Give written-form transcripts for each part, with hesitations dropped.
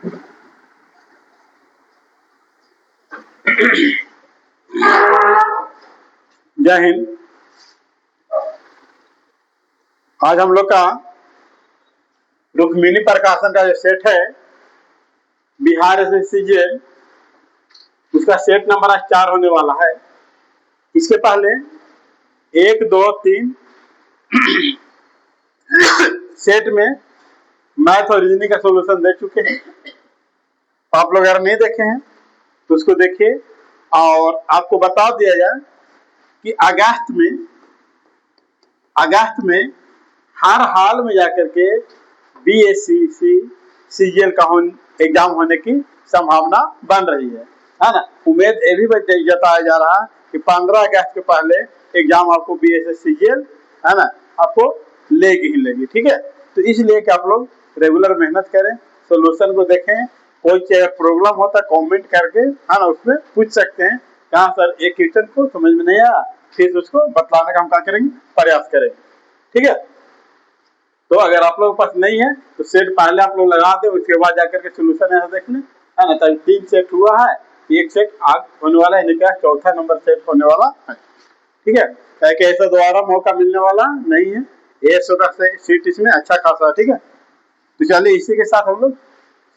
जय हिंद। आज हम लोग का रुक्मिणी प्रकाशन का जो सेट है बिहार एसएससीजेएल, उसका सेट नंबर आज 4 होने वाला है। इसके पहले 1, 2, 3 सेट में मैथ और रीजनिंग का सॉल्यूशन दे चुके हैं। आप लोग अगर नहीं देखे हैं तो उसको देखिए। और आपको बता दिया जाए कि अगस्त में हर हाल में जाकर के बीएससी सीजीएल का एग्जाम होने की संभावना बन रही है ना। उम्मीद ये भी जताया जा रहा है कि 15 अगस्त के पहले एग्जाम आपको बीएससी सीजीएल है ना आपको लेगी ही लेगी। ठीक है, तो इसलिए कि आप लोग रेगुलर मेहनत करें, सोल्यूशन को देखें। कोई प्रॉब्लम होता है कमेंट करके है ना उसमें पूछ सकते हैं। कहाँ सर एक क्वेश्चन को समझ में नहीं आया, फिर उसको बतलाने का हम क्या करेंगे, प्रयास करेंगे। ठीक है, तो अगर आप लोगों के पास नहीं है तो सेट पहले आप लोग लगा दे, उसके बाद जाकर के सोल्यूशन यहाँ देख लें है ना। तो 3 सेट हुआ है, एक सेट आग होने वाला है, इनका चौथा नंबर सेट होने वाला है। ठीक है, क्या ऐसा दोबारा मौका मिलने वाला नहीं है। ये सीट इसमें अच्छा खासा है। ठीक है, तो चलिए इसी के साथ हम लोग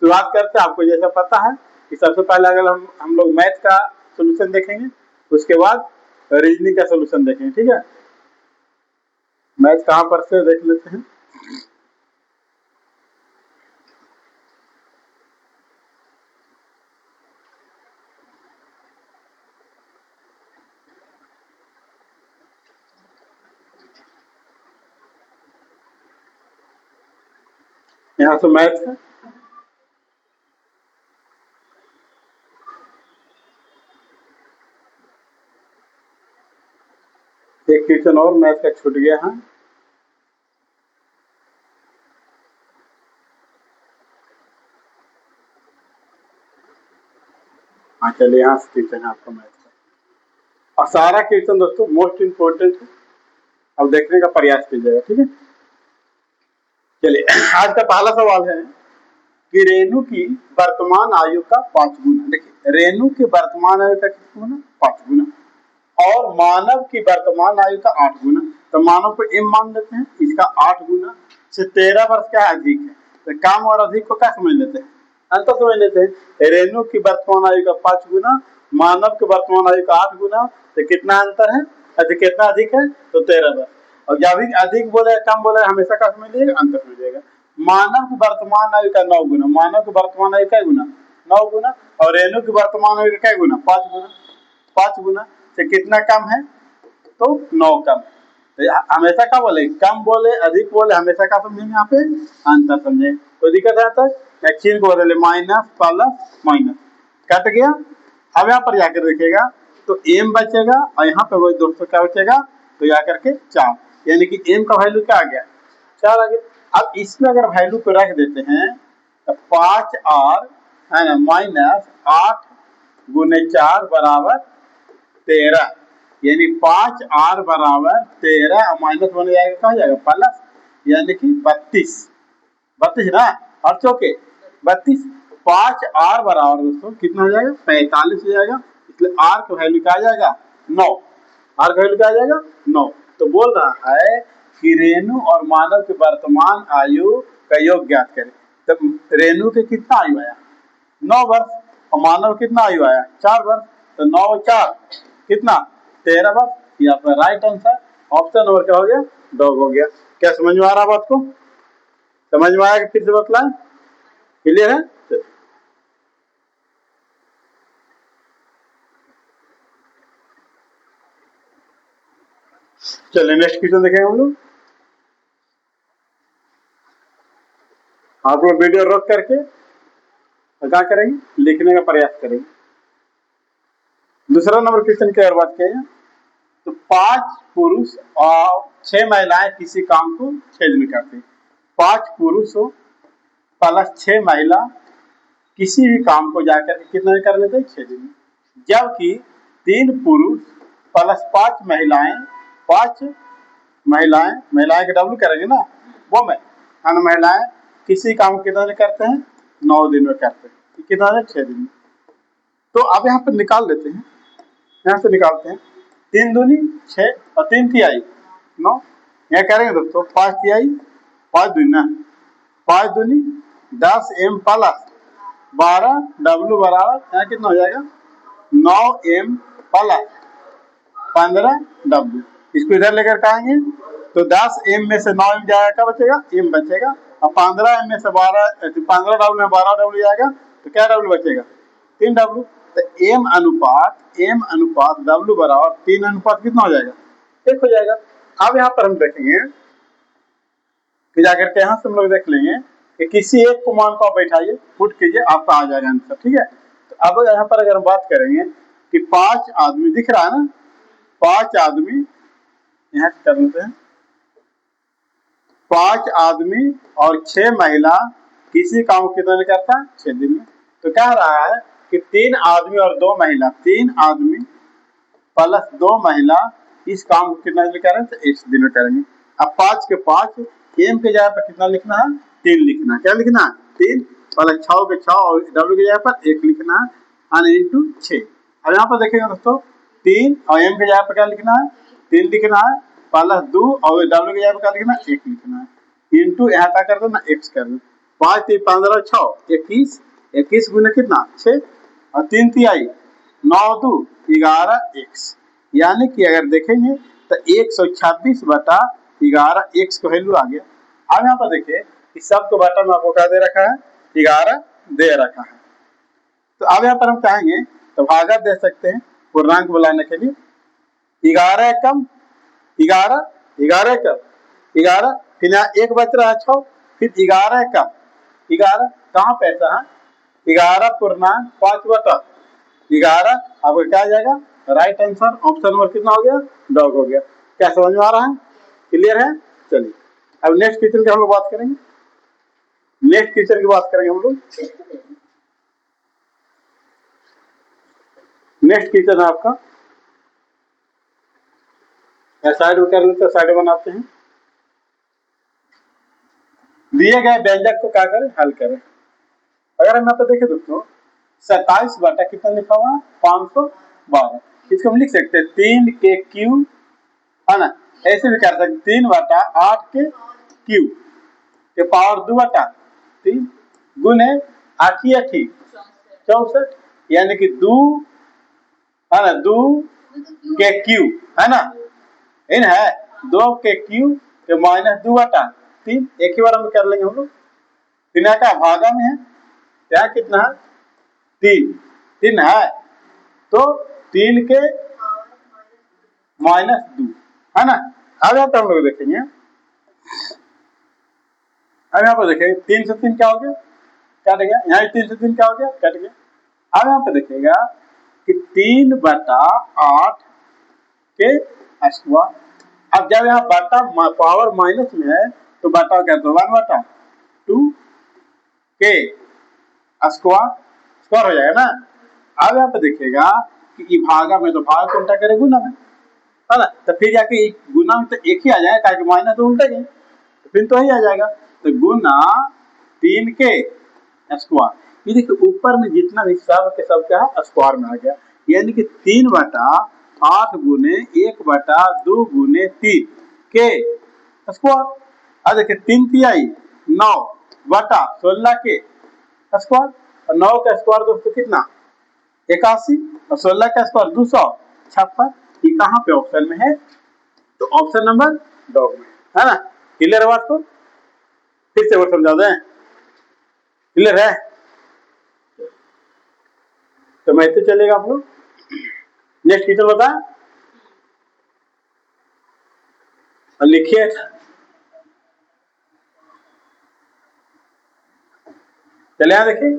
शुरुआत करते हैं। आपको जैसा पता है कि सबसे पहले अगर हम लोग मैथ का सोल्यूशन देखेंगे, उसके बाद रीजनिंग का सोल्यूशन देखेंगे। ठीक है, मैथ कहाँ पर से देख लेते हैं। यहाँ से मैथ है, एक क्वेश्चन और मैथ का छूट गया है। हाँ चलिए, यहाँ से क्वेश्चन है आपका मैथ का, और सारा क्वेश्चन दोस्तों मोस्ट इम्पोर्टेंट है, अब देखने का प्रयास कीजिएगा। ठीक है, चलिए आज का पहला सवाल है कि रेणु की वर्तमान आयु का 5 गुना। देखिए रेणु की वर्तमान आयु का कितना गुना, 5 गुना, और मानव की वर्तमान आयु का 8 गुना। तो मानव को m मान लेते हैं, इसका 8 गुना से 13 वर्ष का अधिक है। तो कम और अधिक को क्या समझ लेते हैं, अंतर समझ लेते हैं। रेणु की वर्तमान आयु का 5 गुना, मानव की वर्तमान आयु का 8 गुना, तो कितना अंतर है, कितना अधिक है, तो 13 वर्ष। और जब भी अधिक बोले कम बोले हमेशा क्या समझ लीजिएगा, अंतर समझिएगा। मानव की वर्तमान आयु का 9 गुना, मानव की वर्तमान आयु का गुना 9 गुना, और रेणु की वर्तमान आयु का गुना 5 गुना। 5 गुना से कितना कम है, तो 9 कम। तो हमेशा क्या बोले, कम बोले अधिक बोले हमेशा क्या समझेंगे, यहाँ पे अंतर समझे। कोई दिक्कत आता है, चिन्ह को बदले माइनस प्लस माइनस कट गया। अब यहाँ पर जाकर देखिएगा तो m बचेगा, और यहाँ पे वही दोस्तों क्या बचेगा, तो जाकर के 4, यानी कि m का वैल्यू क्या आ गया, 4 आ गया। अब इसमें अगर वैल्यू को रख देते हैं तो 5r है ना माइनस 8 गुने 4 बराबर 13, यानी 5r बराबर 13 माइनस बन जाएगा, कहा जाएगा प्लस, यानी कि 32 ना, और चौके 32। 5r बराबर दोस्तों कितना हो जाएगा, 45 हो जाएगा। इसलिए r का वैल्यू क्या आ जाएगा, 9। r का वैल्यू क्या आ जाएगा, 9। तो बोल रहा है कि रेणु और मानव की वर्तमान आयु का योग ज्ञात करें। तो रेणु के कितना आयु आया, 9 वर्ष, और मानव कितना आयु आया, 4 वर्ष। तो 9 और 4 कितना, 13 वर्ष। ये आपका राइट आंसर, ऑप्शन नंबर क्या हो गया, 2 हो गया। क्या समझ में आ रहा बात को, समझ में आया कि फिर से बतलाएं, क्लियर है। चलिए नेक्स्ट क्वेश्चन देखेंगे हम लोग। आप लोग वीडियो रोक करके क्या करेंगे, लिखने का प्रयास करेंगे। दूसरा नंबर क्वेश्चन की अगर बात करें तो 5 पुरुष और 6 महिलाएं किसी काम को 6 दिन में करते हैं। 5 पुरुष प्लस 6 महिला किसी भी काम को जाकर के कितना कर लेते हैं, 6 दिन में। जबकि 3 पुरुष प्लस 5 महिलाएं, 5 महिलाएं के डब्ल्यू करेंगे ना, वो में महिलाएं किसी काम को कितना करते हैं, 9 दिन में करते हैं, कितना है 6 दिन में। तो अब यहाँ पर निकाल लेते हैं, यहाँ से निकालते हैं 3 दूनी 6 और 3 तिहाई 9। यहाँ करेंगे दोस्तों 5 तिहाई 5 दूनी 5 दूनी 10 m प्लस 12 W बराबर यहाँ कितना हो जाएगा 9 m प्लस 15 W। इसको इधर लेकर आएंगे तो 10 m में से 9 m जाएगा, क्या बचेगा m बचेगा, और 15 m में से 15 W में 12 W जाएगा तो क्या W बचेगा 3 W। तो m अनुपात W बराबर 3 अनुपात कितना हो जाएगा 1 हो जाएगा। अब यहाँ पर हम देखेंगे कि जाकर के यहाँ से हम लोग देख लेंगे कि किसी एक को मान को आप बैठाइए, पुट कीजिए, आपका आ जाएगा आंसर, ठीक है। तो अब यहाँ पर अगर हम बात करेंगे कि 5 आदमी दिख रहा है ना, 5 आदमी यहाँ कर लेते हैं, 5 आदमी और 6 महिला किसी काम को कितना करता है 6 दिन में। तो कह रहा है कि 3 आदमी और 2 महिला, 3 आदमी प्लस 2 महिला इस काम को कितना दिन में करेंगे तो 1 दिन में करेंगे। अब 5 के 5 m के जगह पर कितना लिखना है 3 लिखना है, क्या लिखना है 3 प्लस 6 के 6 और W की जगह पर 1 लिखना है और इंटू 6। अब यहाँ पर देखेंगे दोस्तों 3 और m के जगह पर क्या लिखना है 3 लिखना है प्लस 2 और W की जगह पर क्या लिखना है 1 लिखना है इंटू यहाँ क्या कर देना x कर देना। 5 3 15 6 21, 21 गुने कितना 6 और 3 तिहाई 9 2 11 x, यानी कि अगर देखेंगे तो 126 बटा 11 x को वैल्यू आ गया। अब यहाँ पर देखिए इस सब को बटा में आपको क्या दे रखा है 11 दे रखा है। तो अब यहाँ पर हम चाहेंगे तो भागत दे सकते हैं पूर्णांक बुलाने के लिए, 11 कम 11 11 कम 11, फिर यहाँ 1 बच रहा है 6, फिर 11 कम 11 कहाँ पैसा है 11 पूर्णांक 5 बटा 11, आपको क्या आ जाएगा राइट आंसर ऑप्शन नंबर कितना हो गया डॉग हो गया। क्या समझ में आ रहा है, क्लियर है। चलिए अब नेक्स्ट क्वेश्चन की हम लोग बात करेंगे, नेक्स्ट क्वेश्चन की बात करेंगे हम लोग। नेक्स्ट क्वेश्चन है आपका, साइड में कर लेते हैं, साइड बनाते हैं। दिए गए व्यंजक को क्या करें हल करें। अगर हम यहाँ पे देखें दोस्तों 27 बटा कितना लिखा हुआ 512, इसको हम लिख सकते हैं 3 के क्यू है ना, ऐसे भी कर सकते 3 बटा 8 के क्यू के पावर 2 बटा 3 गुने 8 64, यानी कि 2 है ना 2 के क्यू है ना, इन है 2 के क्यू के माइनस 2 बटा 3, एक ही बार हम कर लेंगे हम लोग। बिना का भागा में है क्या कितना है 3 है तो 3 के माइनस 2 है ना। अब यहाँ पर हम लोग देखेंगे, अब यहाँ पर देखेंगे 3 से 3 क्या हो गया कट गया, यहाँ 3 से 3 क्या हो गया कट गया। अब यहाँ पे देखिएगा कि 3 बटा 8 के स्क्वायर, अब जब यहाँ बटा पावर माइनस में है तो बटा कर दो 1 बटा 2 के स्क्वायर हो जाएगा ना। अब यहाँ पे देखिएगा कि भागा में तो भाग उल्टा करे गुना में है ना, तो फिर जाके गुना में तो एक ही आ जाएगा ताकि माइनस तो उल्टा गए तो फिर तो ही आ जाएगा, तो गुना 3 के स्क्वायर। ये देखिए ऊपर में जितना भी सब के सब क्या है स्क्वायर में आ गया, यानी कि 3 बटा 8 गुने 1 बटा 2 गुने 3 के स्क्वायर। अब देखिए 3 तिहाई 9 बटा 16 के स्क्वायर, और 9 का स्क्वायर दोस्तों कितना 81 और 16 का स्क्वायर 256, ये कहाँ पे ऑप्शन में है तो ऑप्शन नंबर डॉग में है ना। क्लियर है बात को, फिर से वो समझा दें, क्लियर है तो मैं तो चलेगा आप लोग। नेक्स्ट क्वेश्चन बता लिखिए, चले यहाँ देखिए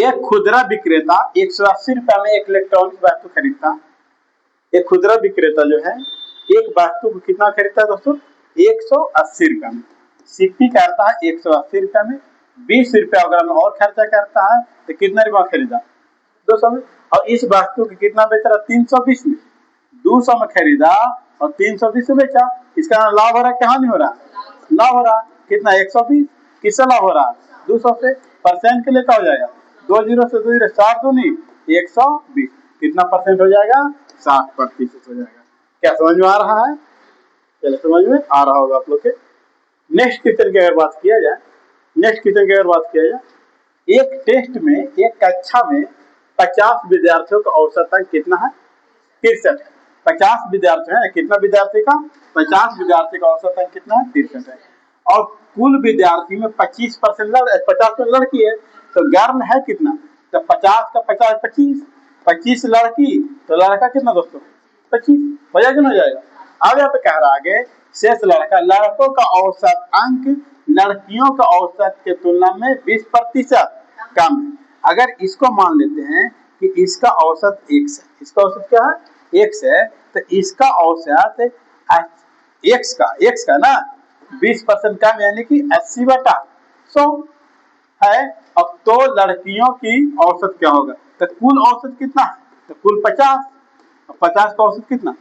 एक खुदरा विक्रेता 180 रुपया में एक इलेक्ट्रॉनिक वस्तु खरीदता, एक खुदरा विक्रेता जो है एक वस्तु को कितना खरीदता है दोस्तों 180 रुपया में, सीपी करता है 180 रुपया में, 20 रुपया अगर में और खर्चा करता है तो कितना रुपया खरीदा 200 में, और इस वस्तु को कितना बेच रहा 320 में, 200 में खरीदा और 320 में बेचा, इसका लाभ हो रहा है क्या नहीं हो रहा लाभ हो रहा, कितना 120, किससे लाभ हो रहा 200 से, परसेंट के लिए क्या हो जाएगा, 2 जीरो से 2 जीरो 4 दूनी 120, कितना परसेंट हो जाएगा, 60% हो जाएगा। क्या समझ में आ रहा है, चलिए समझ में आ रहा होगा आप लोग के। नेक्स्ट क्वेश्चन की अगर बात किया जाए, एक टेस्ट में, एक कक्षा में 50 विद्यार्थियों का औसत अंक कितना है, 63 है। 50 विद्यार्थी है, कितना विद्यार्थी का, 50 विद्यार्थी का औसत अंक कितना है, 63 है। और कुल विद्यार्थी में 25% 50% लड़की है, तो गर्ल है कितना, तो 50 का 50 25 लड़की, तो लड़का कितना दोस्तों, 25 हो जाएगा ना, हो जाएगा। अब यहाँ पे कह रहा आगे, शेष लड़का, लड़कों का औसत अंक लड़कियों का औसत के तुलना में 20% कम है। अगर इसको मान लेते हैं कि इसका औसत x है, इसका औसत क्या है, x है, तो इसका औसत x का ना 20% कम, यानी कि 80/100 है। अब तो लड़कियों की औसत क्या होगा, तो कुल औसत कितना है, तो कुल 50, 50 का औसत कितना,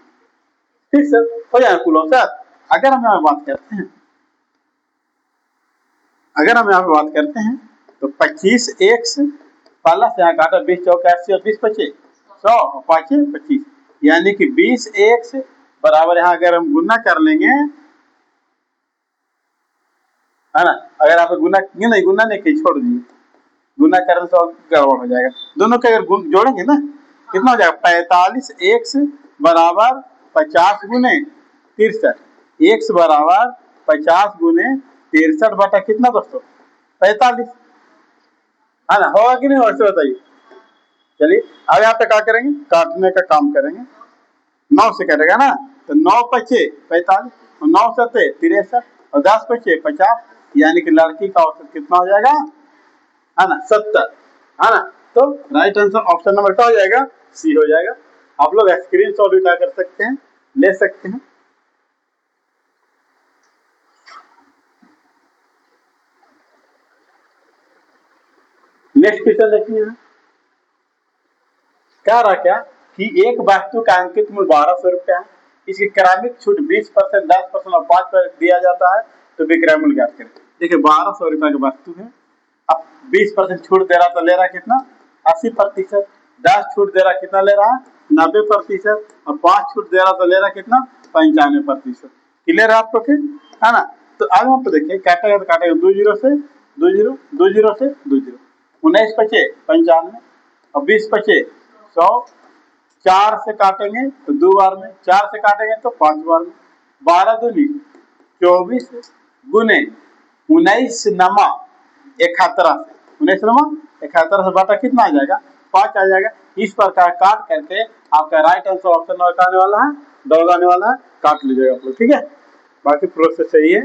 ठीक सर, हो जाएगा कुल औसत। अगर हम यहाँ बात करते हैं, तो 25x पहला से यहाँ काटा, 20 चौका 80 और 20 25 100 और 5 25, यानी कि 20x बराबर, यहाँ अगर हम गुना कर लेंगे, है ना, अगर आप गुना नहीं छोड़ दिए, गुना करने से गड़बड़ हो जाएगा, दोनों के अगर जोड़ेंगे ना, कितना हो जाएगा, 45x बराबर 50 गुने 63, x बराबर 50 गुने 63 बटा कितना दोस्तों, 45, है ना, होगा कि नहीं, और से बताइए। चलिए अब यहाँ पे क्या करेंगे, काटने का काम करेंगे, 9 से कटेगा ना, तो 9 पचे 45 और 9 सते 63 और 10 पचे 50, यानी कि लड़की का औसत कितना हो जाएगा, है ना, 70, है ना। तो राइट आंसर ऑप्शन नंबर क्या हो जाएगा, सी हो जाएगा। आप लोग स्क्रीन शॉट भी क्या कर सकते हैं, ले सकते हैं। नेक्स्ट क्वेश्चन देखिए, कह रहा क्या कि एक वस्तु का अंकित मूल्य 1200 रुपया है, इसकी क्रमिक छूट 20%, 10% और 5% दिया जाता है, तो विक्रय मूल्य ज्ञात करें। देखिए 1200 रुपया की वस्तु है, अब 20% छूट दे रहा, तो ले रहा कितना, 80%, 10 छूट दे रहा कितना ले रहा है, 90%, और 5 छूट दे रहा तो ले रहा कितना, 95%। क्लियर है आपको, फिर है ना। तो अब हम देखिए काटेगा, तो काटेगा 2 जीरो से 2 जीरो, 2 जीरो से 2 जीरो, 19 पचे 95 और 20 पचे 100, 4 से काटेंगे तो 2 बार में, 4 से काटेंगे तो 5 बार में, 12 दूनी 24 गुने 19 नमा 71 से, 19 नमा 71 से बाटा कितना आ जाएगा, 5 आ जाएगा। इस प्रकार काट करके आपका राइट आंसर ऑप्शन आने वाला है, डॉग आने वाला है, काट लीजिएगा आप लोग, ठीक है, बाकी प्रोसेस सही है।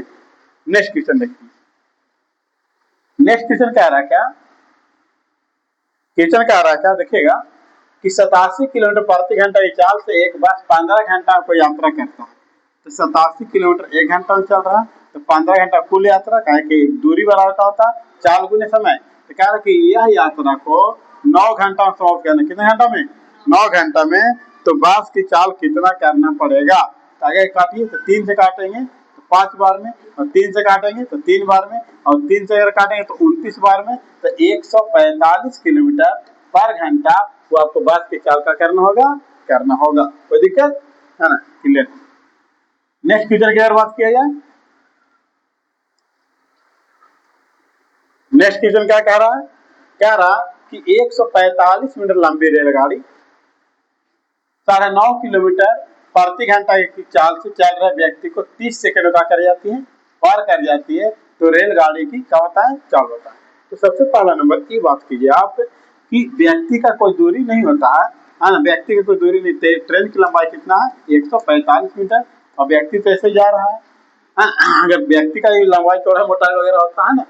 नेक्स्ट क्वेश्चन देखिए, नेक्स्ट क्वेश्चन क्या आ रहा है, क्या देखिएगा कि 87 किलोमीटर प्रति घंटा की चाल से एक बस 15 घंटा को यात्रा करता है, तो 87 किलोमीटर 1 घंटा में चल रहा है, तो 15 घंटा कुल यात्रा, कहे कि दूरी बराबर का होता है चाल गुने समय, तो कह रहा कि यह यात्रा को 9 घंटा में समाप्त करना, कितने घंटा में, 9 घंटा में, तो बस की चाल कितना करना पड़ेगा, तो आगे काटिए, तो 3 से काटेंगे तो 5 बार में, और 3 से काटेंगे तो 3 बार में, और 3 से अगर काटेंगे तो 29 बार में, तो 145 किलोमीटर पर घंटा वो आपको बस की चाल का करना होगा, कोई दिक्कत है ना, क्लियर। नेक्स्ट क्वेश्चन की अगर बात किया जाए, नेक्स्ट क्वेश्चन क्या कह रहा कि 145 मीटर लंबी रेलगाड़ी 9.5 किलोमीटर प्रति घंटा की चाल से चल रहे व्यक्ति को 30 सेकंड में कर जाती है, तो रेलगाड़ी की क्या होता है, चाल होता है। तो सबसे पहला नंबर की बात कीजिए आप कि व्यक्ति का कोई दूरी नहीं होता है ना, व्यक्ति की कोई दूरी नहीं, ट्रेन की लंबाई कितना है, 145 मीटर, और व्यक्ति तो ऐसे जा रहा है। अगर व्यक्ति का लंबाई चौड़ा मोटाई वगैरह होता है ना,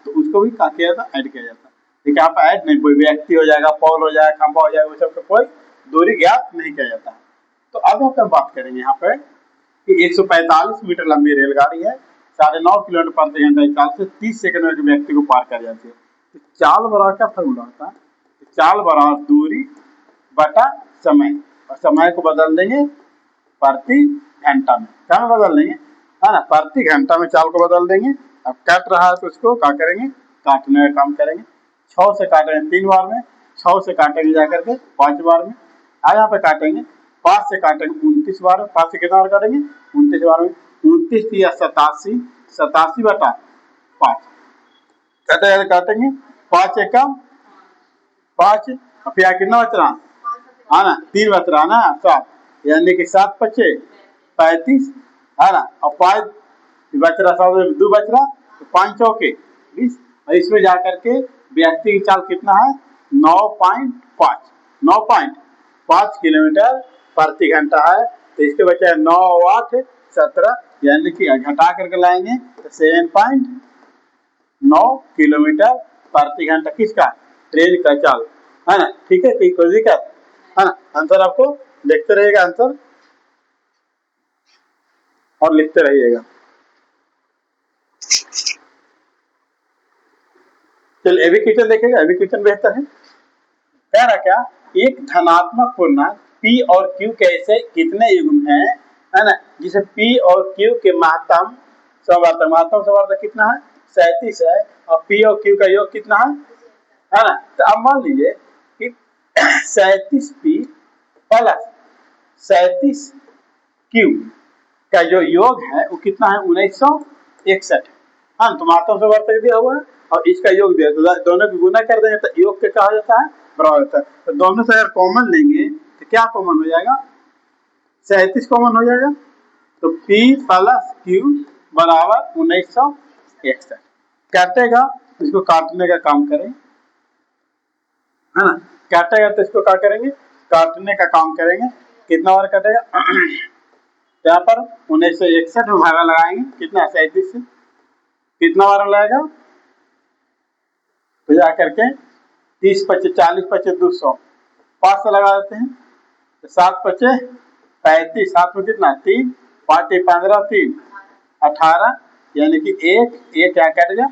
तो उसको भी क्या किया जाता, ऐड किया जाता है। देखिए आप ऐड नहीं, कोई व्यक्ति हो जाएगा, पोल हो जाएगा, खंभा हो जाएगा, वो सब कोई दूरी ज्ञात नहीं किया जाता है। तो अब हम बात करेंगे यहाँ पे कि 145 मीटर लंबी रेलगाड़ी है, 9.5 किलोमीटर प्रति घंटा की चाल से 30 सेकंड में व्यक्ति को पार कर जाती है। तो चाल बराबर क्या फॉर्मूला होता है, चाल बराबर दूरी बटा समय, और समय को बदल देंगे प्रति घंटा में, क्या में बदल देंगे, है ना, प्रति घंटा में चाल को बदल देंगे। अब कट रहा है तो उसको क्या करेंगे, काटने का काम करेंगे। 6 से काटेंगे 3 बार में, 6 से काटेंगे जाकर के 5 बार में, यहाँ पे काटेंगे 5 से काटेंगे 29 बार में, 5 से कितना बार काटेंगे 29 बार में, 29 या 87, 87 बटा 5 काटेंगे 5 एकम 5, अब यहाँ कितना बच रहा है ना, 3 बच रहा ना 7, यानी कि 7 पचे 35 है ना, और 5 बच रहा 7 2 बच रहा, तो 5 चौके 20, और इसमें जाकर के व्यक्ति की चाल कितना है 9.5, 9.5 किलोमीटर प्रति घंटा है। तो इसके बचे 9 8 17, यानी कि घटा करके लाएंगे तो 7.9 किलोमीटर प्रति घंटा किसका, ट्रेन का चाल है ना। ठीक है, कोई दिक्कत है ना। आंसर आपको देखते रहिएगा आंसर और लिखते रहिएगा। चलिए अभी क्वेश्चन देखेगा, अभी क्वेश्चन बेहतर है। कह रहा क्या, एक धनात्मक पूर्णांक P और Q कैसे कितने युग्म है ना, जिसे P और Q के महत्तम समावर्तक कितना है 37 है, और P और Q का योग कितना है ना। तो अब मान लीजिए कि 37P प्लस 37Q का जो योग है वो कितना है 1961, हाँ, तो महत्तम समावर्तक दिया हुआ है और इसका योग दिया, तो दोनों की गुना कर देंगे तो योग के कहा जाता है बराबर होता है। तो दोनों से अगर कॉमन लेंगे तो क्या कॉमन हो जाएगा 37 कॉमन हो जाएगा, तो P प्लस Q बराबर 1961 काटेगा, इसको काटने का काम करें है ना, काटेगा तो इसको क्या करेंगे काटने का काम करेंगे, कितना बार काटेगा यहाँ पर 1961 में भागा लगाएंगे, कितना 37 से कितना बार लगाएगा तो जा करके 30 25 40 25 200 5 से लगा देते हैं, तो 7 25 35, 7 में कितना 3 5 15 3 18, यानी कि एक क्या काटेगा।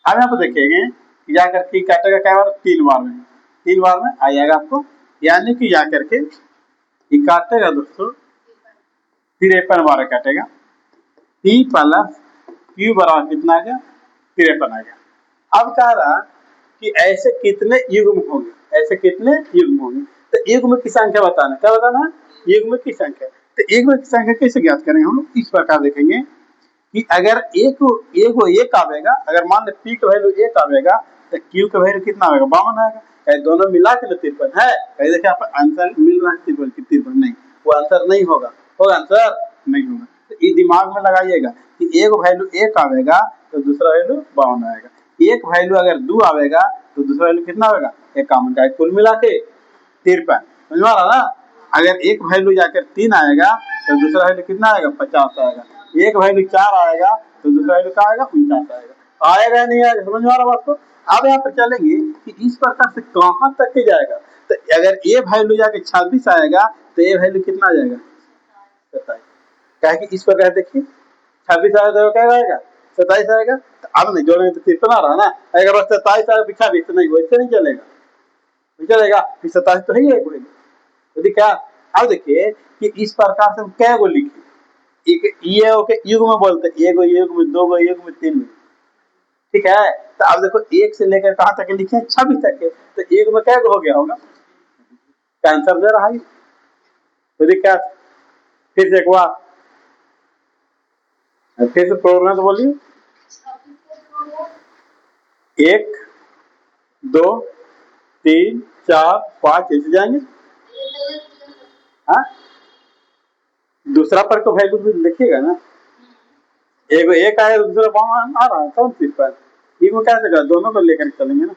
अब यहाँ पर देखेंगे कि जाकर के काटेगा क्या बार 3 बार में आ जाएगा आपको, यानी कि जाकर के ये काटेगा दोस्तों 53 बार काटेगा। P प्लस Q बराबर कितना आ गया 53 आ गया। अब कह रहा कि ऐसे कितने युग्म होंगे, ऐसे कितने युग्म होंगे, तो युग्म की संख्या बताना, क्या बताना है युग्म की संख्या। तो युग्म की संख्या कैसे ज्ञात करेंगे हम लोग, इस प्रकार देखेंगे कि अगर एक आवेगा, अगर मान ले P का वैल्यू 1 आवेगा तो Q का वैल्यू कितना आएगा 52 आएगा, कहीं दोनों मिला के 53 है, कहीं देखिए आप आंसर मिल रहा है 53 नहीं, वो आंसर नहीं होगा, आंसर नहीं होगा। तो ये दिमाग में लगाइएगा कि एक वैल्यू 1 आवेगा तो दूसरा वैल्यू 52 आएगा, एक वैल्यू अगर 2 आवेगा तो दूसरा वैल्यू कितना आएगा 51 का, कुल मिला के 53, समझ में आ रहा ना। अगर एक वैल्यू जाकर 3 आएगा तो दूसरा वैल्यू कितना आएगा 50 आएगा, एक वैल्यू 4 आएगा तो दूसरा वैल्यू क्या आएगा 49 आएगा नहीं आएगा, समझ में आ रहा बात को। अब यहाँ पर चलेंगे कि इस प्रकार से कहाँ तक के जाएगा, तो अगर ये वैल्यू जाके 26 आएगा तो ये वैल्यू कितना आ जाएगा 27, क्या कि इस प्रकार देखिए 26 आएगा तो क्या आएगा 27 आएगा, तो अब नहीं जोड़ेंगे तो कितना रहा ना, अगर बस 27 आएगा पीछा भी नहीं वैसे नहीं चलेगा, नहीं चलेगा, 27 तो है ही यदि क्या। अब देखिए कि इस प्रकार से क्या को लिखे, एक ये ओके युग में बोलते हैं, एक युग में 2 युग में 3 में, ठीक है। तो अब देखो 1 से लेकर कहां तक लिखे 26 तक के, तो एक में क्या हो गया होगा, आंसर दे रहा है तो क्या। फिर से एक बार फिर से प्रोग्राम तो बोलिए 1 2 3 4 5 ऐसे जाएंगे, हाँ दूसरा पर को वैल्यू भी लिखिएगा ना, एक आया दूसरा बावन आ रहा है, कौन सी पर एक में क्या जगह दोनों को लेकर चलेंगे ना,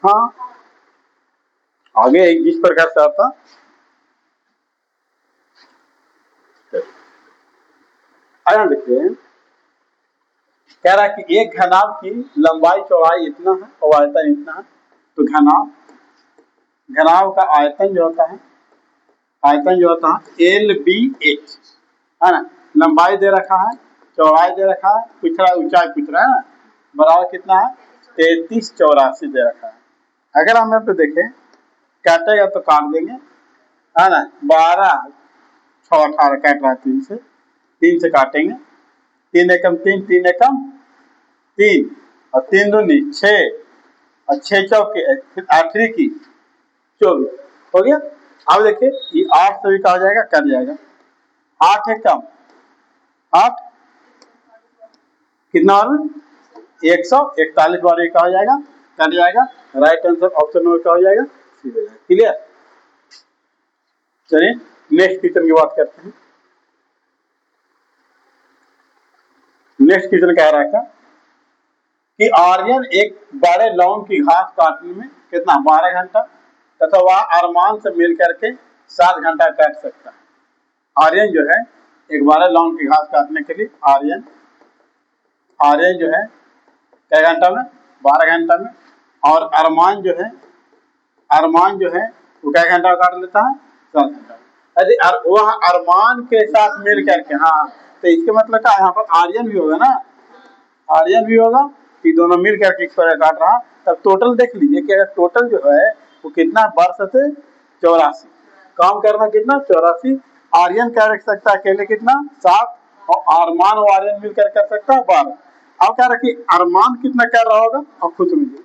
हाँ आगे जिस प्रकार से आता आया देखिए, कह रहा है कि एक घनाभ की लंबाई चौड़ाई इतना है और आयतन इतना है, तो घनाभ का आयतन जो होता है LBH है ना, लंबाई दे रखा है चौड़ाई दे रखा है, पूछ रहा है ऊंचाई पूछ रहा है ना, बराबर कितना है 3384 दे रखा है। अगर हम यहाँ पे देखें काटेगा तो काट देंगे है ना, 12 6 18 काट रहा है 3 से काटेंगे तीन एकम तीन, तीन एकम तीन, और तीन दूनी 6, और 6 चौके फिर 8 की 24 हो गया। अब देखिए ये 8 सभी का हो जाएगा, कट जाएगा। 8 एकम 8, कितना और 141 बार का हो जाएगा, कट जाएगा। राइट आंसर ऑप्शन नंबर का हो जाएगा, सी हो जाएगा। क्लियर। चलिए नेक्स्ट क्वेश्चन की बात करते हैं। नेक्स्ट क्वेश्चन कह रहा है क्या कि आर्यन एक बड़े लॉन की घास काटने में कितना 12 घंटा तथा वह अरमान से मिल करके 7 घंटा काट सकता है। आर्यन जो है एक बड़े लॉन की घास काटने के लिए आर्यन जो है कै घंटा में 12 घंटा में, और अरमान जो है वो कै घंटा काट लेता है 7 घंटा में। यदि वह अरमान के साथ मिल करके, हाँ तो इसके मतलब क्या यहाँ पर आर्यन भी होगा ना, आर्यन भी होगा कि दोनों मिल करके काट रहा। तब टोटल देख लीजिए कि अगर टोटल जो है वो कितना वर्ष से 84 काम करना कितना 84, आर्यन क्या रख सकता है अकेले कितना 7, और अरमान और आर्यन मिलकर कर सकता है 12। अब क्या रखिए अरमान कितना कर रहा होगा, अब खुद समझिए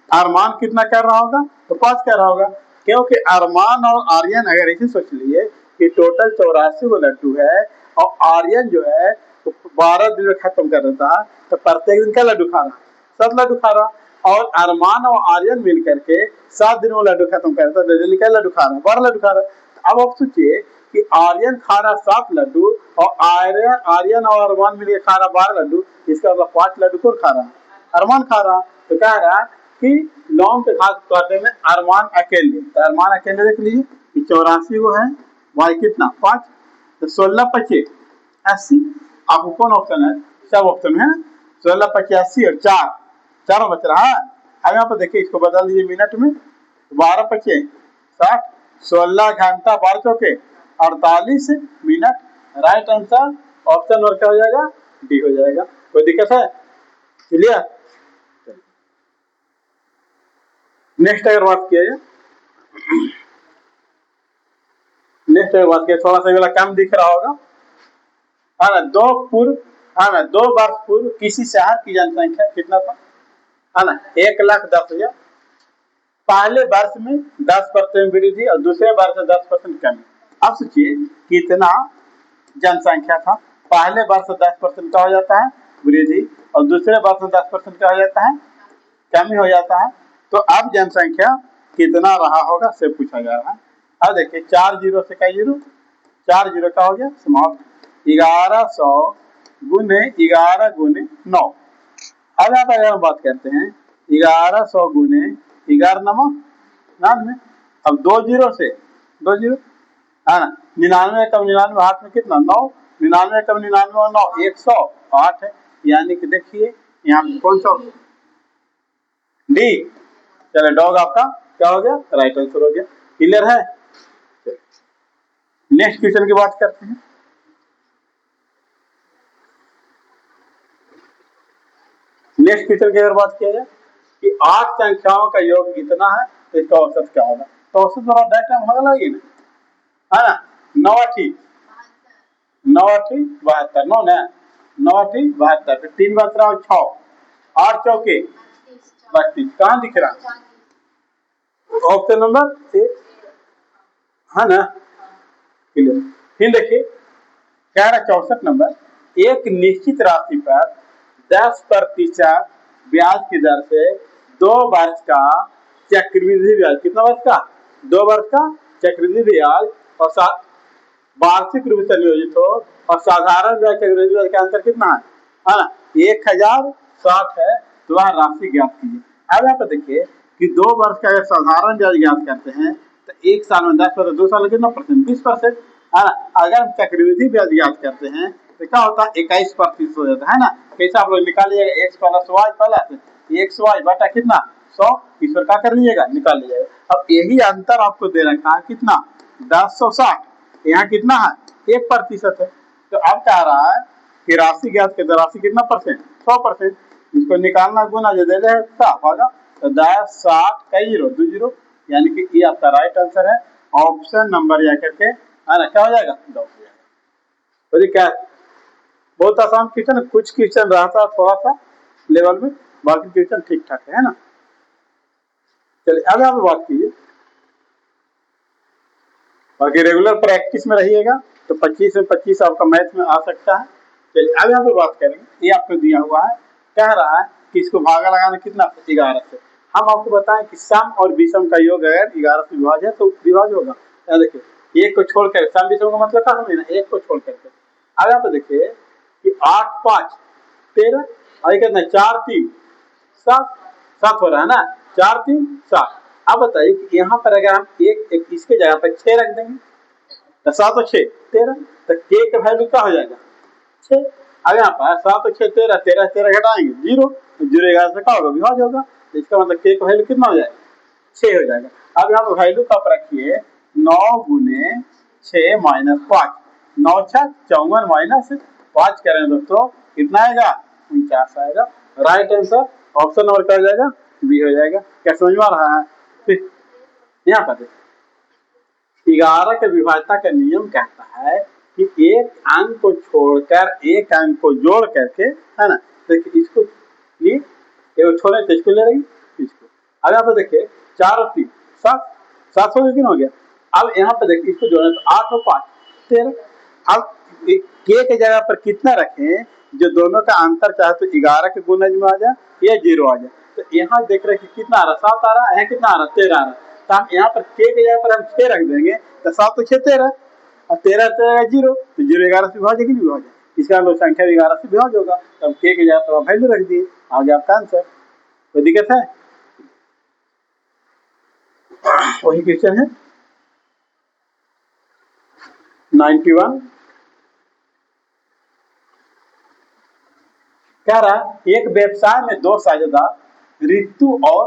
अरमान कितना कर रहा होगा, तो 5 कर रहा होगा, क्योंकि अरमान और आर्यन अगर ऐसे सोच लिए कि टोटल 84 वो लड्डू है और आर्यन जो है तो 12 दिन में खत्म कर देता है, तो प्रत्येक दिन क्या लड्डू खा रहा, 7 लड्डू खा रहा। और अरमान और आर्यन मिल करके 7 दिन में लड्डू खत्म कर देता है, क्या लड्डू खा रहा, 12 लड्डू खा रहा। अब आप सोचिए कि आर्यन खा रहा 7 लड्डू और आर्यन और अरमान मिलकर खा रहा 12 लड्डू, इसका मतलब 5 लड्डू कौन खा रहा, अरमान खा रहा। तो कह रहा कि लौंग के घास काटने में अरमान अकेले, तो अरमान अकेले देख लीजिए कि 84 वो है, वाई कितना 5, तो 16 25 80। आपको कौन ऑप्शन है, सब ऑप्शन है 16 25 80 और 4 बच रहा है। अब यहाँ पर देखिए इसको बदल दीजिए मिनट में, 12 25 60, 16 घंटा 12 चौके 48 minute. Right answer option number क्या हो जाएगा, डी हो जाएगा। कोई दिक्कत है, क्लियर। नेक्स्ट अगर बात किया जाए, थोड़ा सा वाला कम दिख रहा होगा, है ना। 2 वर्ष पूर्व किसी शहर की जनसंख्या कितना था, है ना 1,10,000। पहले वर्ष में 10% वृद्धि और दूसरे वर्ष में 10% कमी। अब सोचिए कितना जनसंख्या था, पहले वर्ष 10% का हो जाता है वृद्धि और दूसरे वर्ष में 10% का हो जाता है कमी हो जाता है। तो अब जनसंख्या कितना रहा होगा से पूछा जा रहा है। अब देखिए 4 जीरो से कई जीरो, 4 जीरो का हो गया समाप्त, 1100 गुने 11 गुने 9। अब यहाँ पर हम बात करते हैं 1100 गुने 11 99। अब 2 जीरो से 2 जीरो, है ना 99 कम 99 हाथ में कितना 9, 99 कम 99 और 9 108 है। यानी कि देखिए यहाँ पे कौन सा डी, चलो डॉग आपका क्या हो गया, राइट आंसर हो गया। क्लियर है। नेक्स्ट क्वेश्चन की बात करते हैं। नेक्स्ट क्वेश्चन की अगर बात किया जाए कि 8 संख्याओं का योग इतना है तो इसका औसत क्या होगा, तो औसत वाला डायग्राम होगा लगी ना, है ना 9 8 72 9 ना 9 8 72 फिर 3 बच रहा 6 8 चौके 32, कहाँ दिख रहा ऑप्शन नंबर 1, है ना। फिर देखिए कह रहा 64 नंबर, एक निश्चित राशि पर 10% ब्याज की दर से 2 वर्ष का चक्रवृद्धि ब्याज, कितना वर्ष का 2 वर्ष का चक्रवृद्धि ब्याज और वार्षिक रूप से नियोजित हो, और साधारण ब्याज चक्रवृद्धि ब्याज का अंतर कितना है ना 1060 है। तो वह राशि ज्ञात कीजिए। अब यहाँ पर देखिए कि 2 वर्ष का अगर साधारण ब्याज ज्ञात करते हैं तो 1 साल में 10%, 2 साल में कितना परसेंट 20%, है ना। अगर हम चक्रवृद्धि ब्याज ज्ञात करते हैं तो क्या होता है 21% हो जाता है ना। कैसे आप लोग निकालिएगा, X plus Y plus X Y बटा कितना 100, इस पर क्या कर लीजिएगा निकाल लीजिएगा। अब यही अंतर आपको दे रखा है कितना 1060, यहाँ कितना है 1% है। तो अब कह रहा है कि राशि ज्ञात के राशि कितना परसेंट 100%, इसको निकालना गुना जो दे रहे साफ होगा, तो 10 60 कई जीरो 2 जीरो, यानी कि ये आपका राइट आंसर है ऑप्शन नंबर या करके है ना, क्या हो जाएगा 10 हो जाएगा। तो क्या बहुत आसान क्वेश्चन, कुछ क्वेश्चन रहता है थोड़ा सा लेवल में, बाकी क्वेश्चन ठीक ठाक है ना। चलिए अब यहाँ पे बात कीजिए, बाकी रेगुलर प्रैक्टिस में रहिएगा तो 25 में 25 आपका मैथ में आ सकता है। चलिए अब यहाँ पे बात करेंगे, ये आपको दिया हुआ है, कह रहा है कि इसको भागा लगाना कितना 11 से। हम आपको बताएं कि सम और विषम का योग अगर 11 से विभाज्य है तो विभाज्य होगा। यहाँ देखिए एक को छोड़कर, सम विषम का मतलब क्या समझना, एक को छोड़ करके। अब यहाँ पे देखिए कि 8 5 13 और कितना 4 3 7 7 हो रहा है ना, 4 3 7। अब बताइए कि यहाँ पर अगर हम एक इसके जगह पर 6 रख देंगे तो 7 और 6 13, तो के का वैल्यू क्या हो जाएगा 6। अब यहाँ पर 7 और 6 13, 13 13 घटाएंगे 0, 0 11 से क्या होगा विभाज्य होगा, तो इसका मतलब के का वैल्यू कितना हो जाएगा 6 हो जाएगा। अब यहाँ पर वैल्यू कब रखिए 9 गुने 6 माइनस 5, 9 6 54 माइनस 5 करें दोस्तों कितना आएगा 49 आएगा। राइट आंसर ऑप्शन नंबर क्या हो जाएगा बी हो जाएगा। क्या समझ में आ रहा है। फिर यहाँ पर 11 के विभाज्यता का नियम कहता है कि एक अंक को छोड़कर एक अंक को जोड़ करके, है ना, देखिए इसको लिए छोड़े तो इसको ले रही इसको। अब यहाँ पर देखिए 4 और 3 7, 7 हो गया। अब यहाँ पर देखिए इसको जोड़े तो 8 और 5 13। अब के जगह पर कितना रखें जो दोनों का अंतर चाहे तो 11 के गुणज में आ जाए या 0 आ जाए। तो यहाँ देख रहे हैं कि कितना आ रहा 7 आ रहा है, कितना आ रहा 13 आ रहा है। तो हम यहाँ पर के जगह पर हम 6 रख देंगे तो 7 तो 6 13 और 13 13 0, तो 0 11 से विभाज्य की नहीं विभाज्य, इसका मतलब संख्या 11 से विभाज्य होगा। तो हम के जगह पर वैल्यू रख दिए, आ गया आपका आंसर। कोई दिक्कत है। वही क्वेश्चन है 91 कह रहा एक व्यवसाय में 2 साझेदार ऋतु और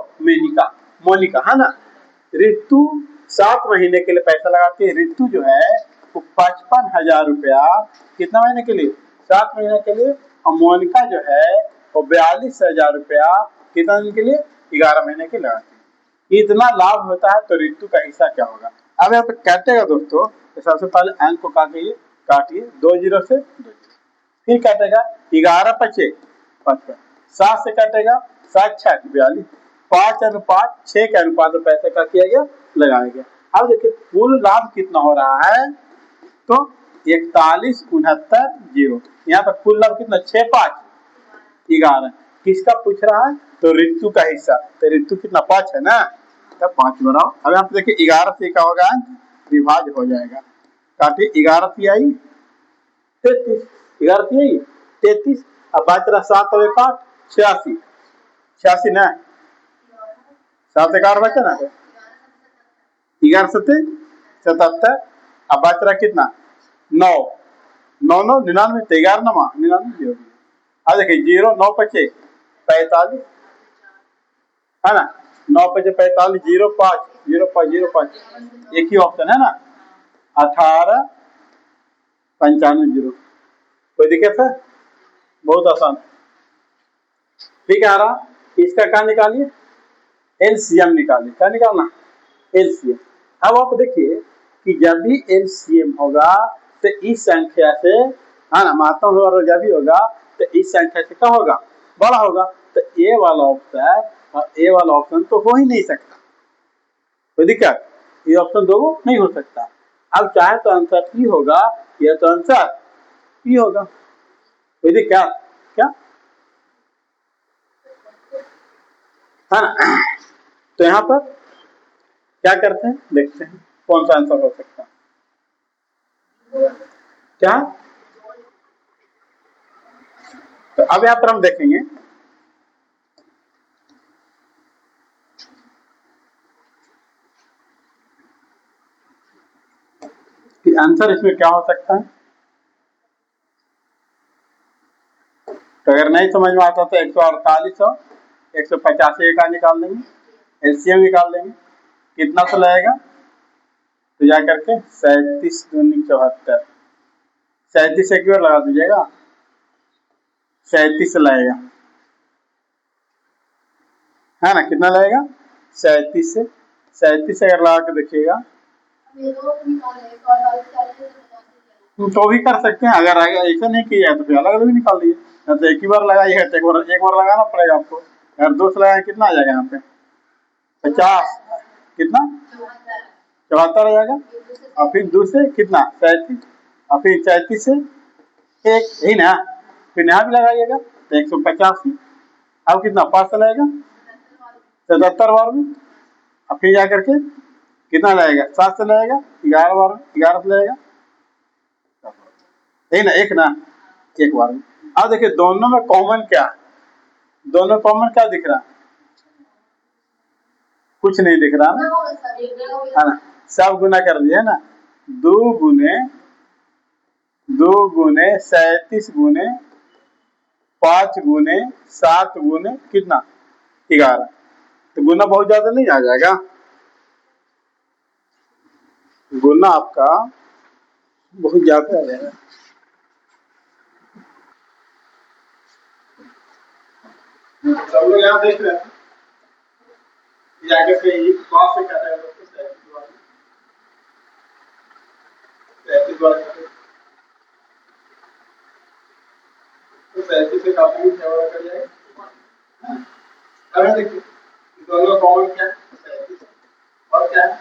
मोनिका है ना। ऋतु 7 महीने के लिए पैसा लगाती है। ऋतु जो है वो 55,000 रुपया कितना महीने के लिए 7 महीने के लिए, और मोनिका जो है वो 42,000 रुपया कितना दिन के लिए 11 महीने के लगाती है। इतना लाभ होता है तो ऋतु का हिस्सा क्या होगा। अब यहाँ पे काटेगा दोस्तों तो सबसे पहले अंक को काटिए 2 0 से 2 0, फिर काटेगा 11 5 55, 7 से काटेगा 7 6 42, 5 अनुपात 6 के अनुपात में पैसे का किया गया लगाया गया। अब देखिए कुल लाभ कितना हो रहा है तो 41 69 0। यहाँ पर कुल लाभ कितना 6 5 11, किसका पूछ रहा है तो ऋतु का हिस्सा। तो ऋतु कितना 5 है ना, तो 5 बनाओ। अब यहाँ पे देखिए 11 से क्या होगा विभाज्य हो जाएगा। काटिए 11 से आई 33, 11 से आई 33, अब बात रहा 7 और 8 86, 86 ना 7 एक 8 बचा ना 11 7 77, अब बात रहा कितना 9 9 9 99, 11 9 99 होगी। अब देखिए 0 9 5 45 है ना, 9 5 45 0 5 0 5 0 5, एक ही ऑप्शन है ना 18 95 0। कोई दिक्कत है, बहुत आसान है। ठीक है रहा, इसका क्या निकालिए एलसीएम निकालिए। क्या निकालना एलसीएम। अब आप देखिए कि जब भी एलसीएम होगा तो इस संख्या से, है ना, महत्तम द्वारा जब भी होगा तो इस संख्या से क्या होगा बड़ा होगा। तो ए वाला ऑप्शन और ए वाला ऑप्शन तो हो ही नहीं सकता। कोई दिक्कत, ये ऑप्शन दो नहीं हो सकता। अब चाहे तो आंसर ई होगा या तो आंसर ई होगा। कोई दिक्कत क्या है ना। तो यहाँ पर क्या करते हैं देखते हैं कौन सा आंसर हो सकता है क्या। तो अब यहाँ पर हम देखेंगे कि आंसर इसमें क्या हो सकता है। तो अगर नहीं समझ में आता तो 148 और 185 का निकाल देंगे, एलसीएम निकाल देंगे, कितना तो लगेगा तो जा करके 37 दूनी 74, 37 एक बार लगा दीजिएगा 37 लगेगा, है ना, कितना लगेगा 37 से अगर लगा के देखिएगा तो भी कर सकते हैं, अगर ऐसा नहीं किया है तो फिर अलग अलग भी निकाल दिए। या तो एक ही बार लगाइए तो एक बार लगाना पड़ेगा आपको। अगर दो से लगाए कितना आ जाएगा यहाँ पे? 50, कितना? 74 आ जाएगा। और फिर दो से कितना? 37। और फिर 37 से एक, यही ना? फिर यहाँ भी लगाइएगा तो 185। अब कितना? 5 से लगेगा 77 बार में। अब फिर जा करके कितना लगेगा? 7 से लगेगा 11 बार में, 11 से लगेगा, यही ना? एक ना, एक बार में। अब देखिए दोनों में कॉमन क्या है? दोनों कॉमन क्या दिख रहा है? कुछ नहीं दिख रहा ना, है ना? सब गुना कर दिए ना। 2 गुने 37 गुने 5 गुने 7 गुने कितना? 11। तो गुना बहुत ज्यादा नहीं आ जाएगा? गुना आपका बहुत ज्यादा आ जाएगा। सब लोग यहाँ देख रहे हैं, आगे से ही बात से कर रहे हैं, 37 वाला तो 37 से काफी सेवा कर जाएगा। अब देखिए दोनों कॉमन क्या है? 37 और क्या है?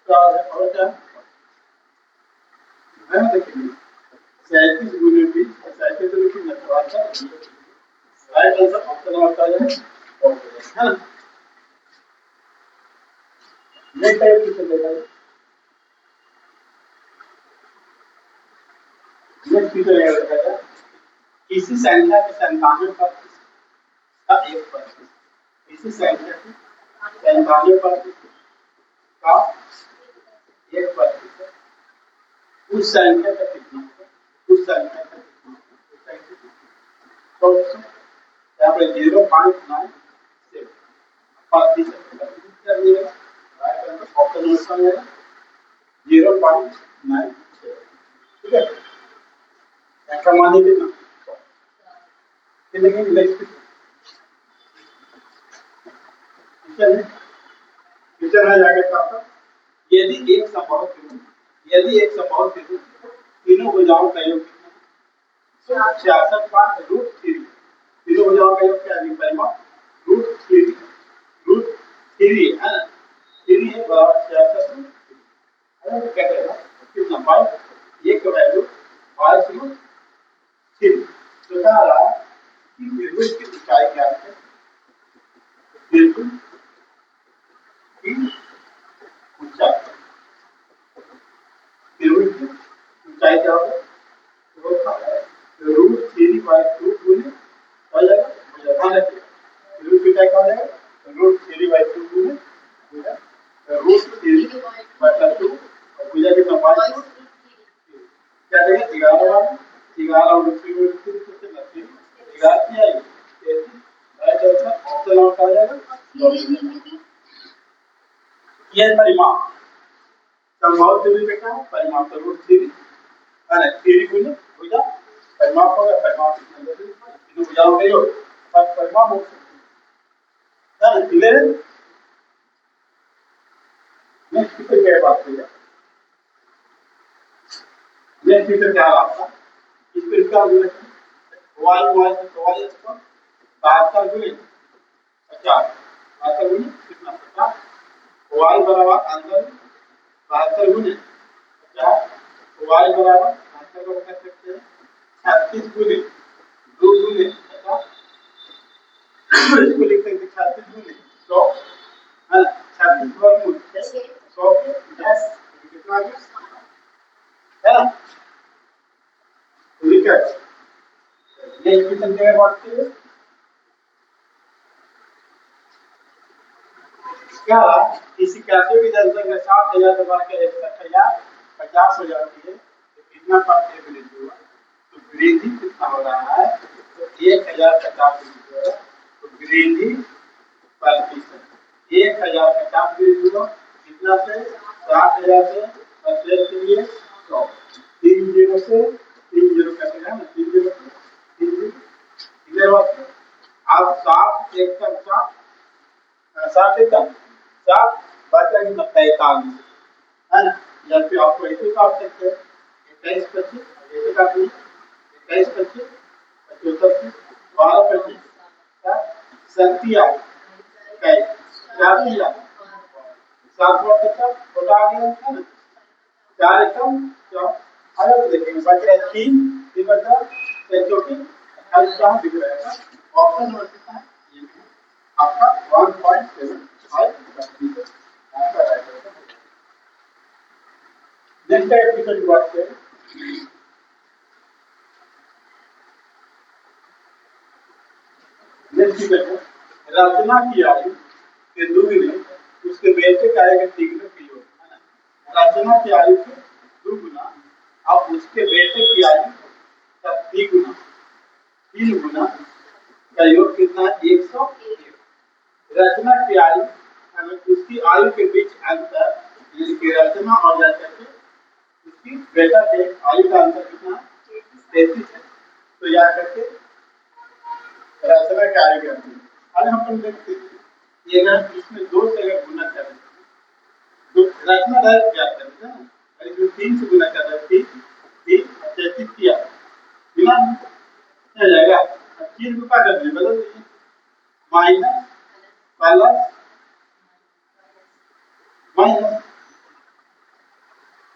और क्या है ना? देखिए 37 गुने 20, 37 तो लिखिए ना, तो अच्छा राइट आंसर ऑप्शन आता है ना। नेक्स्ट टाइप की चलेगा। नेक्स्ट की चलेगा, किसी संख्या के 97% का 1%, किसी संख्या के 97% का 1%, उस संख्या का कितना? उस संख्या का कितना? तो यहाँ पे 0.9 से प्रतिशत कर दिएगा, ऑप्शन में है 0.9। ठीक है, ऐसा मानिए कितना? लेकिन टीचर है जाके पापा, यदि एक संभव तीनों भुजाओं का योग 66/√3, तीनों भुजाओं का योग क्या है? परिमाण √3, √3 है ना? 3 है बराबर 66। है ना? क्या करेगा कितना? 5, एक का वैल्यू 5√3। तो कह रहा है कि त्रिभुज की ऊंचाई क्या है? त्रिभुज की ऊंचाई, त्रिभुज की ऊंचाई क्या होगा? √3/2 गुने हो जाएगा, ध्यान रखिए त्रिभुज की ऊंचाई क्या हो जाएगा? √3/2 गुने √3/2 और भुजा कितना? 5। क्या देगा? 11 बार, 11 और √3 कितना? 3, 11 की आएगी 33। राइट आंसर ऑप्शन आउट आ जाएगा। ये परिमाण संभव त्रिभुज का क्या है? परिमाण तो √3 है ना? 3 गुने भुजा, परिमाप होगा, परिमाप तीनों भुजाओं का योग सब परिमाप हो सकता है। क्लियर है? नेक्स्ट फिर क्या बात है? नेक्स्ट फिर क्या बात है? इस पर इसका गुणे y y तो y इसको 72 गुणे 50, 72 गुणे कितना? 50। y बराबर आंसर 72 गुणे 50, y बराबर आंसर को कर सकते हैं 36 गुणे 2 गुणे 50, इसको लिख सकते हैं 36 गुणे 100, है ना? 36 वर्गमूल 100 के 10, कितना है ना? ठीक है, नेक्स्ट क्वेश्चन क्या बात की है? क्या किसी कैसे भी जनसंख्या 60,000 दबा के 61,050 हो जाती है तो कितना प्रतिशत वृद्धि हुआ? तो वृद्धि कितना हो रहा है? तो 1,050 वृद्धि हो रहा है। तो वृद्धि प्रतिशत 1,050 वृद्धि हुआ कितना से? 60,000 से प्रतिशत के लिए 100, 3 जीरो से 3 जीरो कटेगा ना, 3 जीरो से 3 जीरो, इधर बात आप 60 एक का 60, 60 एक का 60 बचा कितना? 45, है ना, या फिर आपको ऐसे काट सकते हैं 21 25 ऐसे काट लीजिए 21 25 74 12 25 क्या संतिया क्या क्या सात बार कितना छोटा आ गया है ना चार एकदम क्या आया तो देखेंगे बच रहा है तीन तीन बच रहा है चौकी अट्ठाईस कहाँ दिख रहा है ऑप्शन नंबर कितना है ये आपका 1.75 आपका राइट है नेक्स्ट एप्लीकेशन की बात करें नेक्स्ट है रचना की आयु के दुगने उसके बेटे का एक टिकट पीओ है ना रचना की आयु के दुगुना अब उसके बेटे की आयु का तिगुना 3 गुना का योग कितना 101 रचना की आयु उसकी आयु के बीच अंतर यानी कि रचना और रचना के उसकी बेटा के आयु का अंतर कितना 33 है तो याद करके रचना की आयु के अंतर अगर हम देखते हैं ये अगर इसमें 2 से अगर गुना करें तो रचना डायरेक्ट क्या करते हैं अगर इसमें 3 से गुना कर रहे हैं 3 3 33 किया बिना क्या जाएगा 3 रुपया कर दिए बदल दीजिए माइनस प्लस माइनस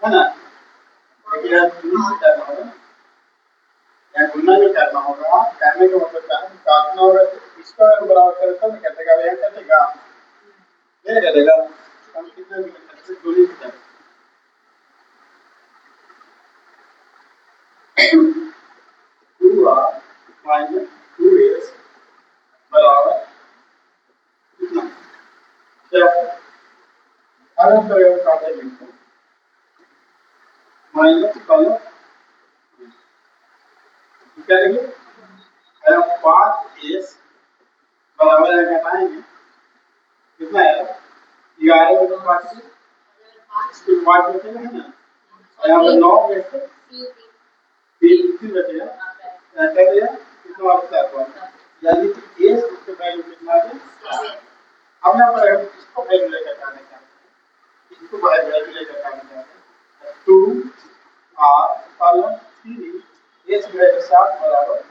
है ना यह करना होगा या गुना भी करना होगा करने का मतलब क्या है काटना होगा इसका बराबर करे तो नहीं कटेगा यह कटेगा ये कटेगा हम कितने भी करते हैं दूरी से 2r माइनस 2s बराबर कितना क्या अगर प्रयोग काटे लिखते हैं माइनस प्लस क्या लिखे अगर 5s बराबर है घटाएंगे कितना है 11 में 5 फिर 5 बचेगा है ना यहाँ पे 9 में से 3 बचेगा कर दिया कितना बचता है यानी कि s उसके वैल्यू कितना है अब यहाँ पर हम इसको वैल्यू लेकर जाने का इसको वैल्यू लेकर जाने का 2 r पालन 3 s वैल्यू 7 बराबर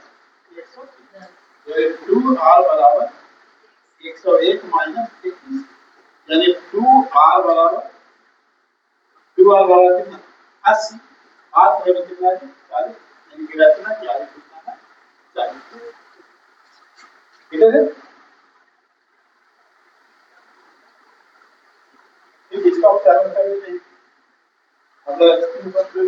103 2 r बराबर 101 माइनस 21 यानी 2r बराबर 2r बराबर कितना 80 r वैल्यू कितना है 40 यानी कि रचना की आयु कितना है 40 ठीक है इसका उच्चारण करिए अगर स्क्रीन पर जो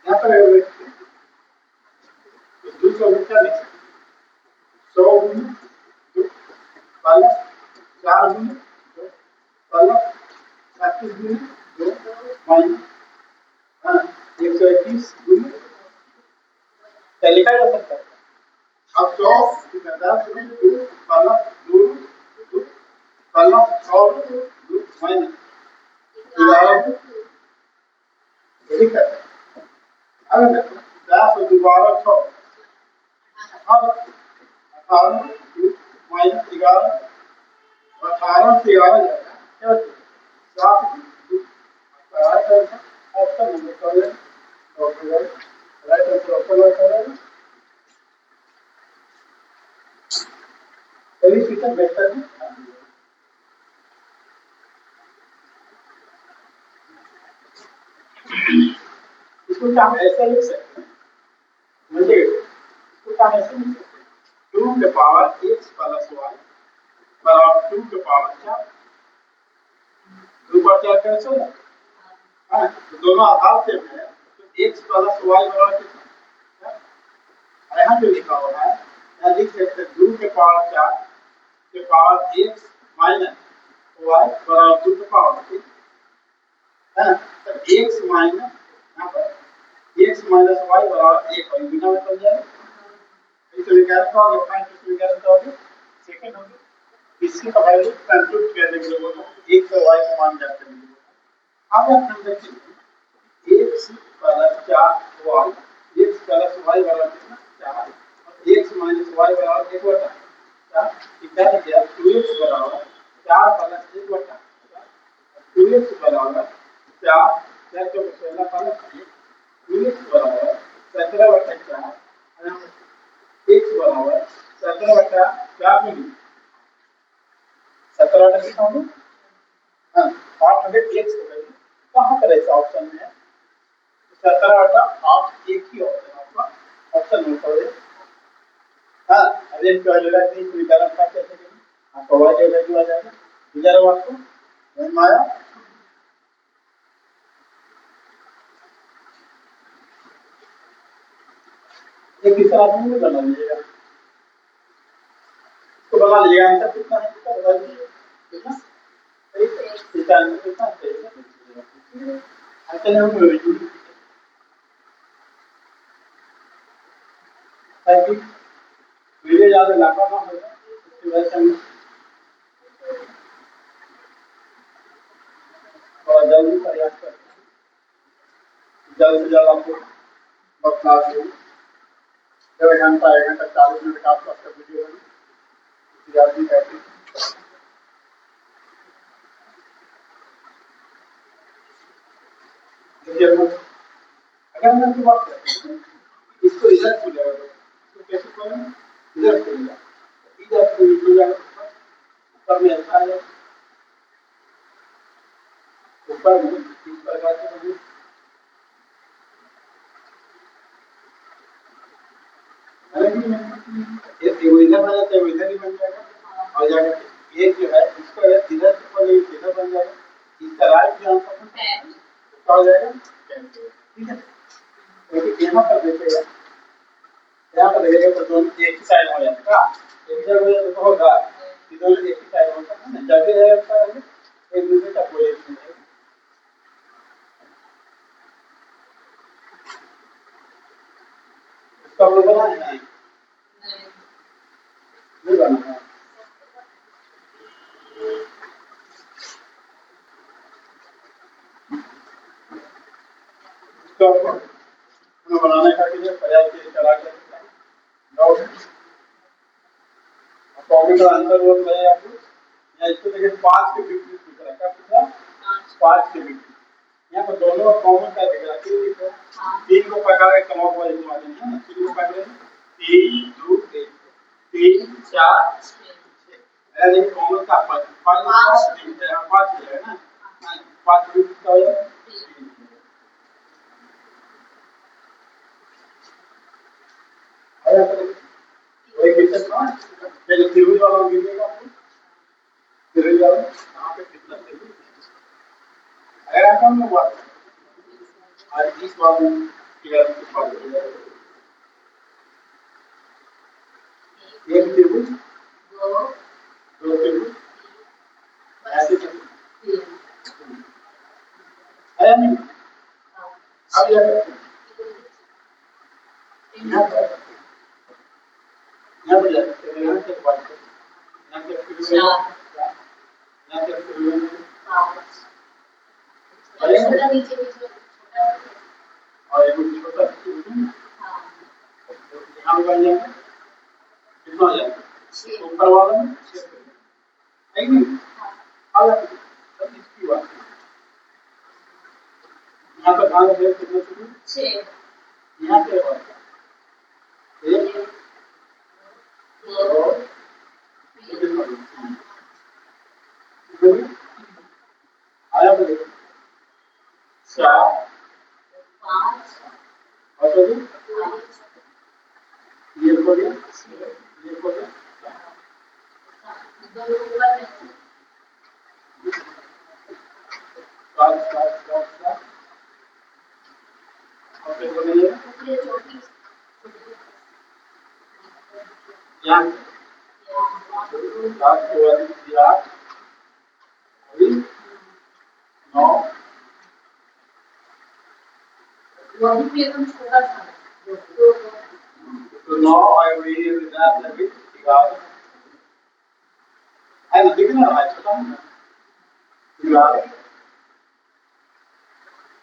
यहाँ पर 200 मीटर 100 गुना 2 प्लस 4 गुना 2 प्लस 37 गुना 2 माइनस 121 गुना क्या लिखा जा सकता है अब 100 10 गुना 2 प्लस 2 2 प्लस 100 2 माइनस 11 ठीक है अब 10 दोबारा 6 अब 18 माइनस 11 18 से 11 जाएगा क्या 7 ऑप्शन नंबर करें राइट आंसर ऑप्शन करें सभी सिस्टम बेहतर है इसको क्या हम ऐसा लिख सकते हैं मुझे इसको क्या हम ऐसे लिख सकते हैं 2 के पावर x प्लस y बराबर 2 के पावर 4 2 पर 4 कैंसिल है तो दोनों आधार सेम है तो x प्लस y बराबर कितना यहाँ जो लिखा हुआ है यहाँ लिख सकते हैं 2 के पावर 4 के पावर x माइनस y बराबर 2 के पावर ठीक है ना तो x माइनस यहाँ पर x माइनस y बराबर 1 और बिना में बन जाएगा इसलिए क्या होगा फाइंड इसलिए क्या होगा सेकंड होगा इसकी का वैल्यू कंप्यूट करने के लिए बोलता हूं 1 से y का मान जाते हैं अब हम देखिए x plus 4 y x plus y बराबर कितना 4 x माइनस वाई बराबर एक बटा क्या क्या दिया 2x बराबर 4 प्लस 1 बटा 2x बराबर 4 4 के पहला प्लस 2x बराबर 17 बटा 4 x बराबर 17 बटा 4 मिली 17 बटा कितना होगा हाँ 800 x हो गई कहाँ पर ऐसा ऑप्शन है 17 बटा 8 एक ही ऑप्शन आपका ऑप्शन नंबर है हाँ अब एक जो है नहीं कोई गलत बात कैसे करें आपको वाई वैल्यू आ जाएगा इधर हो आपको समझ में आया एक इस तरह से बना लीजिएगा तो बना लीजिएगा आंसर कितना है इसका बता दीजिए कितना इसका आंसर कितना है आंसर हम ताकि वीडियो ज़्यादा लंबा ना हो इसकी वजह से हम थोड़ा जल्दी प्रयास करते हैं जल्द से जल्द आपको बता दूँ 1 घंटा 40 मिनट का आपका वीडियो है जल्दी करते हैं अगर मैं आपकी बात करें इसको इधर खुलेगा इसको कैसे खोलेंगे इधर खुलेगा इधर खुलेगा ऊपर में ऐसा है ऊपर में इस प्रकार से ये इधर बन जाता है इधर ही बन जाएगा और जाकर एक जो है इसको इधर से पहले इधर बन जाएगा इसका राइट जो आंसर है क्या हो जाएगा ठीक है तो यहाँ पर देखिएगा यहाँ पर देखिएगा तो दोनों एक ही साइड हो जाएगा इधर हो जाए तो होगा दोनों एक ही साइड होता है ना जब भी रहेगा एक दूसरे का पोजीशन है इसका लोग बना है नहीं बना है इसको बनाने का के लिए प्रयास करा के डाउट टॉपिक का आंसर वो है आपको या इसको देखिए 5 के विपरीत दिख रहा है क्या दिख रहा 5 के विपरीत यहाँ पर दोनों कॉमन का दिख रहा है क्यों दिख रहा है 3 को पकड़ के कमाओ वाले घुमा देंगे ना 3 को पकड़ 3 2 3 4 6 अरे कॉमन का 5 5 है ना 5 विपरीत का है आया वही कितना पहले त्रिभुज वाला गिरेगा आपको त्रिभुज वाला यहाँ पे कितना त्रिभुज आया कम हुआ आज इस बार एक त्रिभुज दो त्रिभुज ऐसे आया नहीं अब यहाँ पर यहाँ पर यहाँ से बात यहाँ से त्रिभुज यहाँ से त्रिभुज और एक छोटा त्रिभुज यहाँ पे बन जाएगा कितना हो जाएगा ऊपर वाला में है नहीं अब इसकी बात यहाँ पर ध्यान रखिए कितना त्रिभुज 6 यहाँ पे बात 1 2 3 आया तो देखो 4 5 और तो ये हो गया ये हो गया सात सात सात सात और फिर हो गया यहाँ 7 के बाद 8 9 तो 9 और वीडियो के साथ लगे 11 है ना दिखना है छोटा है 11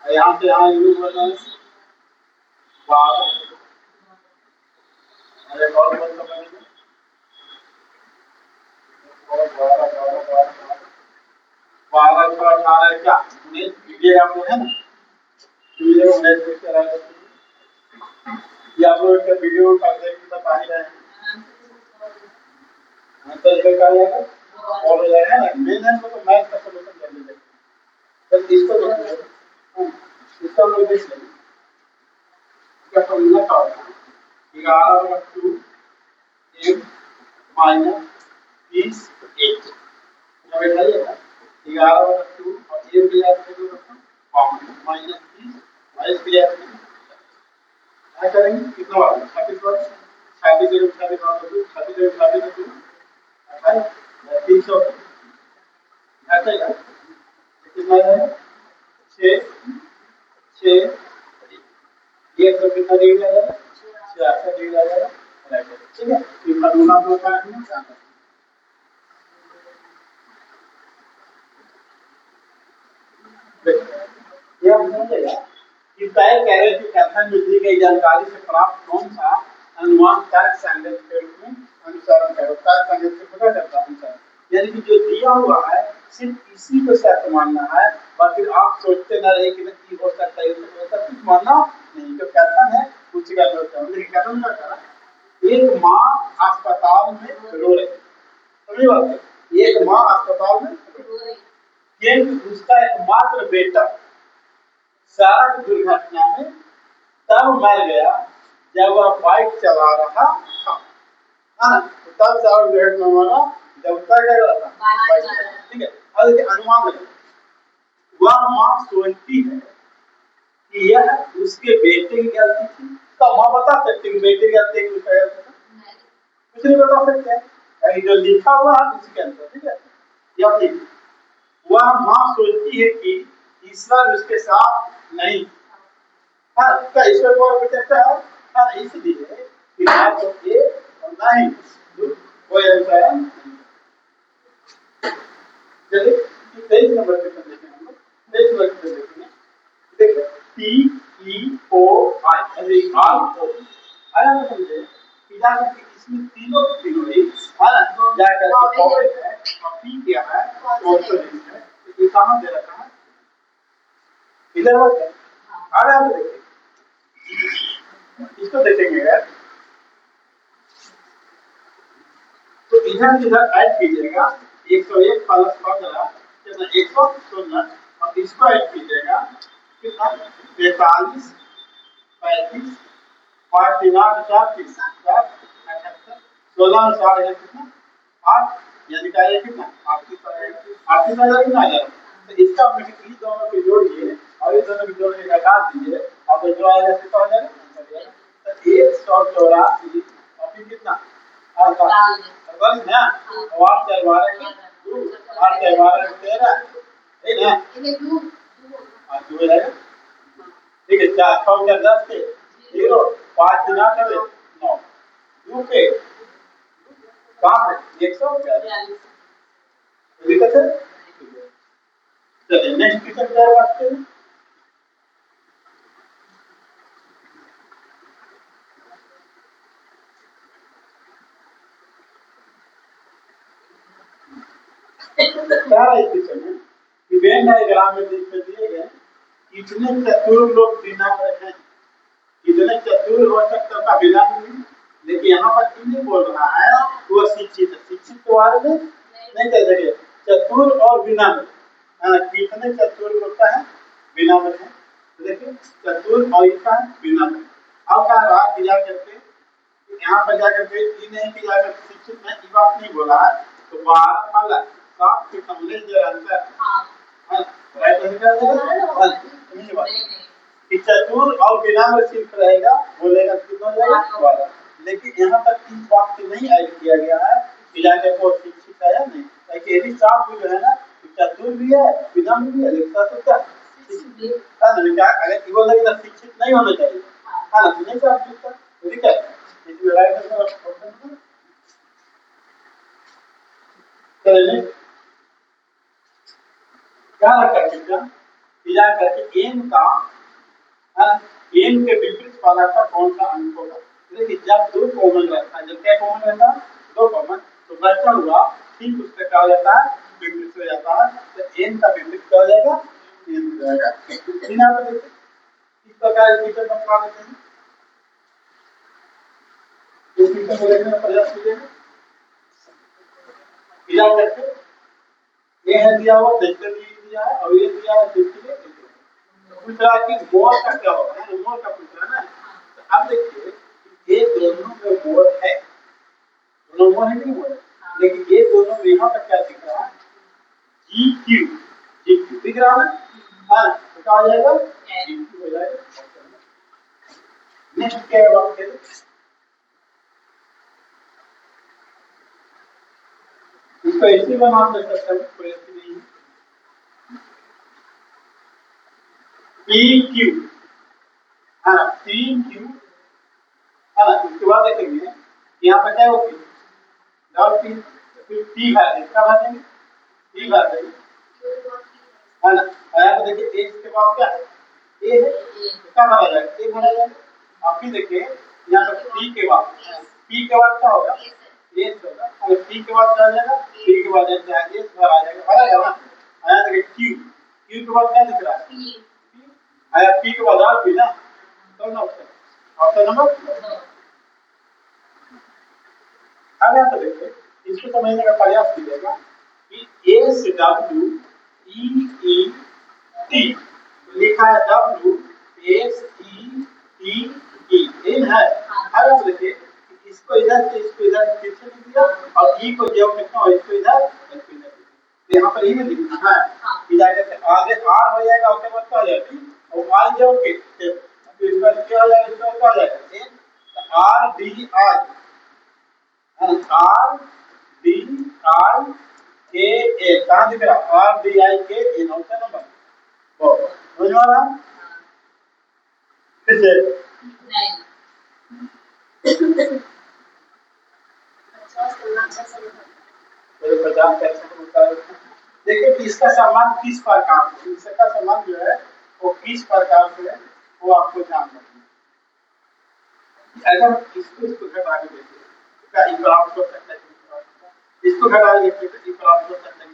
यहाँ से यहाँ यूज करना है 12 अरे और बोल तो मैंने और 12 क्या 19 ये आप लोग है ना वीडियो 19 देख के रहे ये आप लोग का वीडियो कर देख के बता ही रहे हैं तो ये क्या है और ये है ना मेन है तो मैथ का सॉल्यूशन कर लीजिए तो इसको देखिए इसका लोग देख लेंगे क्या फॉर्मूला क्या होता है 11/2 m माइनस 20 8 यहाँ बैठाइएगा 11/2 और ये भी याद करिए माइनस 20 माइनस भी याद करिए क्या करेंगे कितना बार 36 बार 36 0 36 बार 36 0 36 2 300 ऐसा ही कितना है 6 6 ये सब कितना डिग्री आ जाएगा 66 डिग्री आ जाएगा ठीक है ये फार्मूला हम लोग का है यह समझेगा कि तय कैरियर की कथन में दी गई जानकारी से प्राप्त कौन सा अनुमान तर्क संगत के रूप में अनुसरण करो तर्क संगत से पता चलता है यानी कि जो दिया हुआ है सिर्फ इसी को सत्य मानना है बाकी आप सोचते ना रहे कि नहीं हो सकता है तो ऐसा कुछ मानना नहीं तो कहता है कुछ का होता है लेकिन कथन क्या करा एक माँ अस्पताल में रो रही समझ बात एक माँ अस्पताल में रो रही ये उसका एकमात्र बेटा सड़क दुर्घटना में तब मर गया जब वह बाइक चला रहा था हाँ तो तब सड़क दुर्घटना मरा जब तक क्या रहा था बाइक ठीक है अब देखिए अनुमान लगे वह माँ सोचती है कि यह उसके बेटे की गलती थी तो माँ बता सकती है बेटे की गलती है उसका गलती था कुछ नहीं बता सकते हैं जो लिखा हुआ है उसके अंदर ठीक है या फिर वह माँ सोचती है कि ईश्वर उसके साथ नहीं हाँ क्या ईश्वर को कहता है हाँ इसलिए कि ना तो ये और ना ही वो ऐसा है चलिए 23 नंबर पे देखें हम लोग 23 नंबर पे देखेंगे देखिए TEOI यानी आल ओ आया ना समझे कि जाकर के इसमें तीनों ही है ना जाकर के कॉलेज है और पी क्या है कॉन्सोनेंट है तो ये कहाँ दे रखा है इधर वाले आगे आप देखिए इसको देखेंगे यार तो इधर ऐड कीजिएगा 101 प्लस 15 कितना 116 और इसको ऐड कीजिएगा कितना 43 35 49 40 78 16 4 कितना 8 यानी क्या है कितना 38,000 कितना आ जाएगा तो इसका मल्टीप्लाई दोनों को जोड़िए और इस दोनों को जोड़ के घटा दीजिए और तो जो आएगा कितना हो जाएगा तो 184 और फिर कितना बस ना आठ चार 12 आठ चार 12 13 ठीक है हाँ दो जाएगा ठीक है 4 6 4 10 के 0 5 दिन 8 9 2 के कहाँ पे 142 दिक्कत है चलिए नेक्स्ट क्वेश्चन क्या बात करें क्या है क्वेश्चन है कि वेन डायग्राम में दिए गए इतने चतुर लोग बिना हैं इतने चतुर हो सकता था बिना लेकिन यहाँ पर किन्हीं बोल रहा है वो शिक्षित शिक्षित के बारे में नहीं कह सके चतुर और बिना कितने चतुर होता है बिना में देखिए चतुर और इसका बिना में अब क्या रहा कि जा करके यहाँ पर जाकर के ये नहीं कि जाकर शिक्षित में ये बात नहीं बोला है तो 12 वाला 7 के कमले जो अंतर है राइट आंसर कि चतुर और बिना में सिर्फ रहेगा बोलेगा कितना जाएगा 12 लेकिन यहाँ तक इस बात से नहीं ऐड किया गया है कि जाकर को शिक्षित है या नहीं ताकि यदि साफ भी जो है ना चतुर भी है बिना में भी है लिखता तो क्या अगर ये बोला कि शिक्षित नहीं होना चाहिए हाँ ना नहीं साफ लिखता ठीक है इसमें राइट आंसर चलिए क्या रखा है दिया करके एम का एम के विपरीत वाला का कौन सा अंक होगा देखिए जब दो कॉमन रहता है, जब क्या कॉमन रहता है, दो कॉमन, तो बचा हुआ ठीक उसका क्या हो जाता है, विपरीत हो जाता है। तो n का विपरीत क्या हो जाएगा, n हो जाएगा। यहाँ पे देखिए इस प्रकार इक्वेशन बना देते हैं। इस इक्वेशन को देखने का प्रयास कीजिएगा। फिर आप करके ये है दिया हुआ, वेक्टर भी दिया है और ये दिया है देखिए। पूछ रहा है कि मोल का क्या होगा, है मोल का पूछ रहा है ना। तो अब देखिए ये दोनों में मोल है, दोनों मोल है नहीं मोल, लेकिन ये दोनों में यहाँ पर क्या दिख रहा है, जी क्यू, जी क्यू दिख रहा है, हाँ तो क्या हो जाएगा, जी क्यू हो जाएगा। नेक्स्ट क्या है बात करें, इसको ऐसे बना सकते हैं, कोई ऐसी नहीं है, पी क्यू, हाँ पी क्यू, हाँ उसके बाद देखेंगे यहाँ पर क्या होगी, डॉट पी, फिर टी भर देंगे, क्या भर देंगे, टी भर देंगे, है ना। यहाँ पे देखिए ए के बाद क्या है, ए है, क्या भरा जाएगा, ए भरा जाएगा। अब फिर देखिए यहाँ पर पी के बाद, पी के बाद क्या होगा, ए होगा, और पी के बाद क्या आ जाएगा, पी के बाद ए भरा जाएगा, भरा जाएगा। यहाँ देखिए क्यू, क्यू के बाद क्या दिख रहा है, आया पी के बाद आर पी ना, तो ना ऑप्शन नंबर। अब यहाँ पे देखिए इसको समझने का प्रयास कीजिएगा कि ए से डब्ल्यू ई ई टी लिखा है, W S E T E इन है। अब आप देखिए इसको इधर से इसको इधर पीछे लिख दिया और ई को जो कितना हो इसको इधर इसको इधर, तो यहाँ पर ई में लिखना है, इधर से आगे आर हो जाएगा, उसके बाद क्या हो जाएगा और आर जो के तो इसका क्या हो जाएगा, इसका क्या हो जाएगा R D I, R D I के ए, कहाँ दिख रहा आर डी आई के ए, नौका नंबर समझ में आ रहा, फिर से मेरे 50% होता है। देखिए इसका सम्मान किस प्रकार से, इसका सम्मान जो है वो किस प्रकार से है वो आपको ध्यान रखना है। अगर इसको घटा के देखिए इसका इनकलाब हो सकता है, इसको घटा के देखिए तो इनकलाब हो सकता है,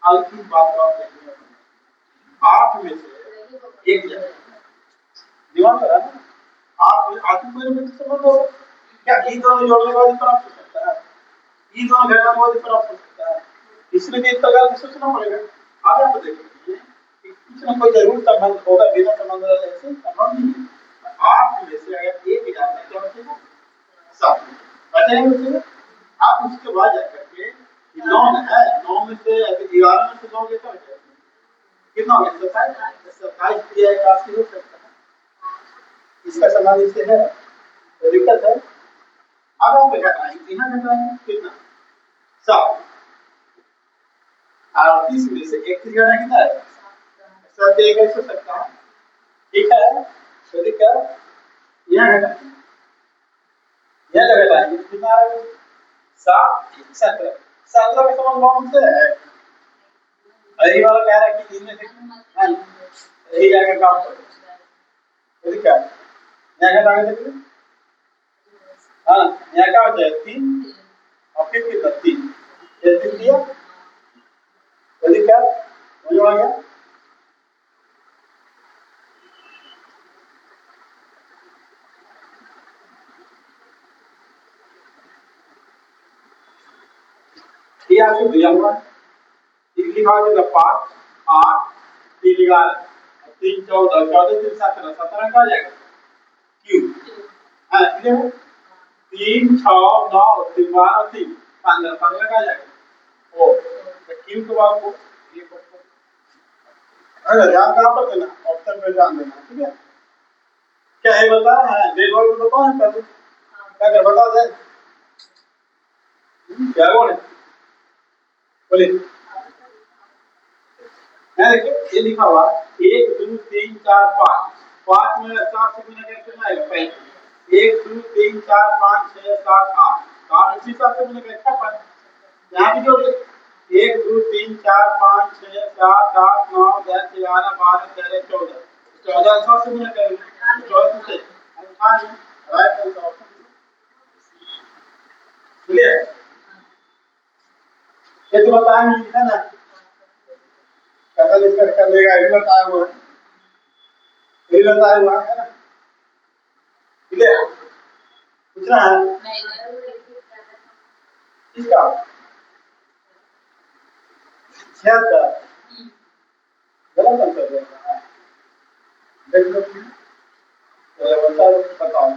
अंतिम बात आप देखिए 8 में से 1 जाए दिमाग करा ना, आप आखिर में समझ लो क्या ये दोनों जोड़ने के बाद प्राप्त हो सकता है, ये दोनों घटाने के बाद प्राप्त हो सकता है, इसलिए भी इस प्रकार से सोचना पड़ेगा। आगे आप देखिए कि कुछ ना कोई जरूर संबंध होगा, बिना संबंध वाला ऐसे संबंध नहीं है। 8 में से अगर 1 जाता है क्या बचेगा, 7 बचेगा बचेगा। आप उसके बाद जाकर के 9 है, 9 में से 11 में से 9 लेकर कितना हो गया, 27, 27 दिया है, काफी हो सकता है, इसका संबंध इससे है तो दिक्कत है। अब आप घटाएंगे, यहाँ घटाएंगे कितना 7, 38 में से 31 घटा कितना है 7, एक हो सकता है, ठीक है। तो दिक्कत यहाँ घटाएंगे, यहाँ जब घटाएंगे कितना आएगा 7, 17, 17 का संबंध कौन से है, यही वाला कह रहा है कि इनमें से यही जाकर काम करो, ठीक है। यहाँ घटाएंगे देखिए, हाँ यहाँ क्या हो जाए 3 और फिर कितना 3, ये 3 दिया, जल्दी क्या हो जाएगा, ये आपको दिया हुआ है, लिखा होगा 5 8 3 11 3 14 14 3 17 17 का आ जाएगा क्यू, हाँ क्लियर है, 3 6 9 3 12 3 15 15 का आ जाएगा ओ, तो क्यू के बाद को ये अगर ध्यान कहाँ पर देना, ऑप्शन पे ध्यान देना, ठीक है। क्या है बता है देखो तो कौन है क्या कर बता दे क्या कौन है बोलिए, देखिए ये लिखा हुआ 1 2 3 4 5, 5 में 7 से गुना करके कितना आएगा 35, 1 2 3 4 5 6 7 8, 8 इसी हिसाब से गुना करके 56, यहाँ भी जोड़िए 1 2 3 4 5 6 7 8 9 10 11 12 13 14, 14 हिसाब से गुना करेंगे 14 से 58 राइट आंसर ऑप्शन क्लियर। ये तो बताया नहीं है ना, कैसा लिखकर कर देगा, ये बताया हुआ है, ये बताया हुआ है ना, क्लियर। पूछना है किसका? 76 गलत आंसर देगा। देखो बताओ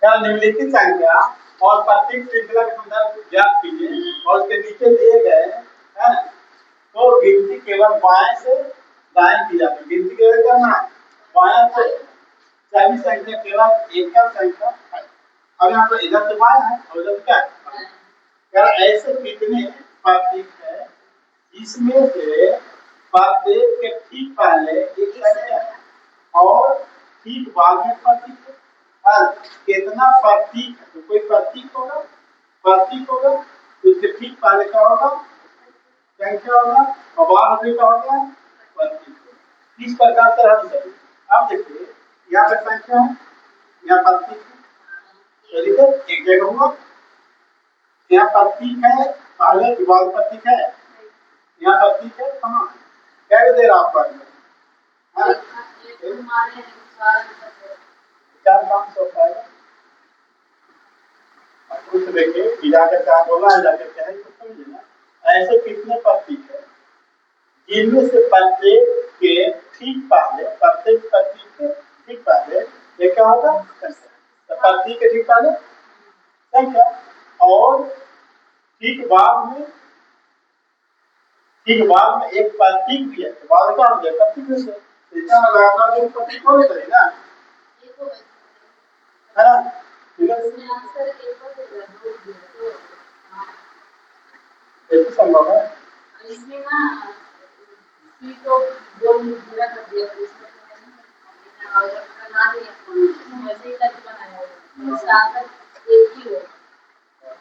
क्या निम्नलिखित संख्या और प्रत्येक श्रृंखला के संदर्भ को ज्ञात कीजिए और उसके नीचे दिए गए है ना, तो गिनती केवल बाएं से दाएं की जाती है। गिनती केवल करना है बाएं से, सभी संख्या केवल एकल संख्या है। अब यहाँ पे इधर से बाएं है और इधर क्या है, क्या ऐसे कितने प्रतीक है जिसमें से प्रत्येक के ठीक पहले एक संख्या है और ठीक बाद में प्रतीक है। कितना प्रतीक है, तो कोई प्रतीक होगा, प्रतीक होगा उसके ठीक पहले क्या होगा, संख्या होगा, और बाद में क्या होगा, प्रतीक। इस प्रकार से हम करें। अब देखिए यहाँ पे संख्या है, यहाँ प्रतीक है, तो देखो एक जगह होगा, यहाँ प्रतीक है पहले के बाद प्रतीक है, यहाँ प्रतीक है कहाँ, क्या दे रहा आपका चार 5 होता है। कुछ देखिए जाकर क्या बोला है, जाकर क्या है तो समझिए ना, ऐसे कितने प्रतीक है जिनमें से प्रत्येक के ठीक पहले, प्रत्येक प्रतीक के ठीक पहले ये क्या होगा, तो प्रतीक के ठीक पहले संख्या और ठीक बाद में, ठीक बाद में एक प्रतीक भी है, तो बाद का हो गया प्रतीक से, इसका लगाना जो प्रतीक हो गया ना, है ना, ठीक है ऐसे संभव है इसमें ना, तो जो पूरा कर दिया और बना दिया वैसे ही करके बनाया है, इसका आंसर एक ही हो।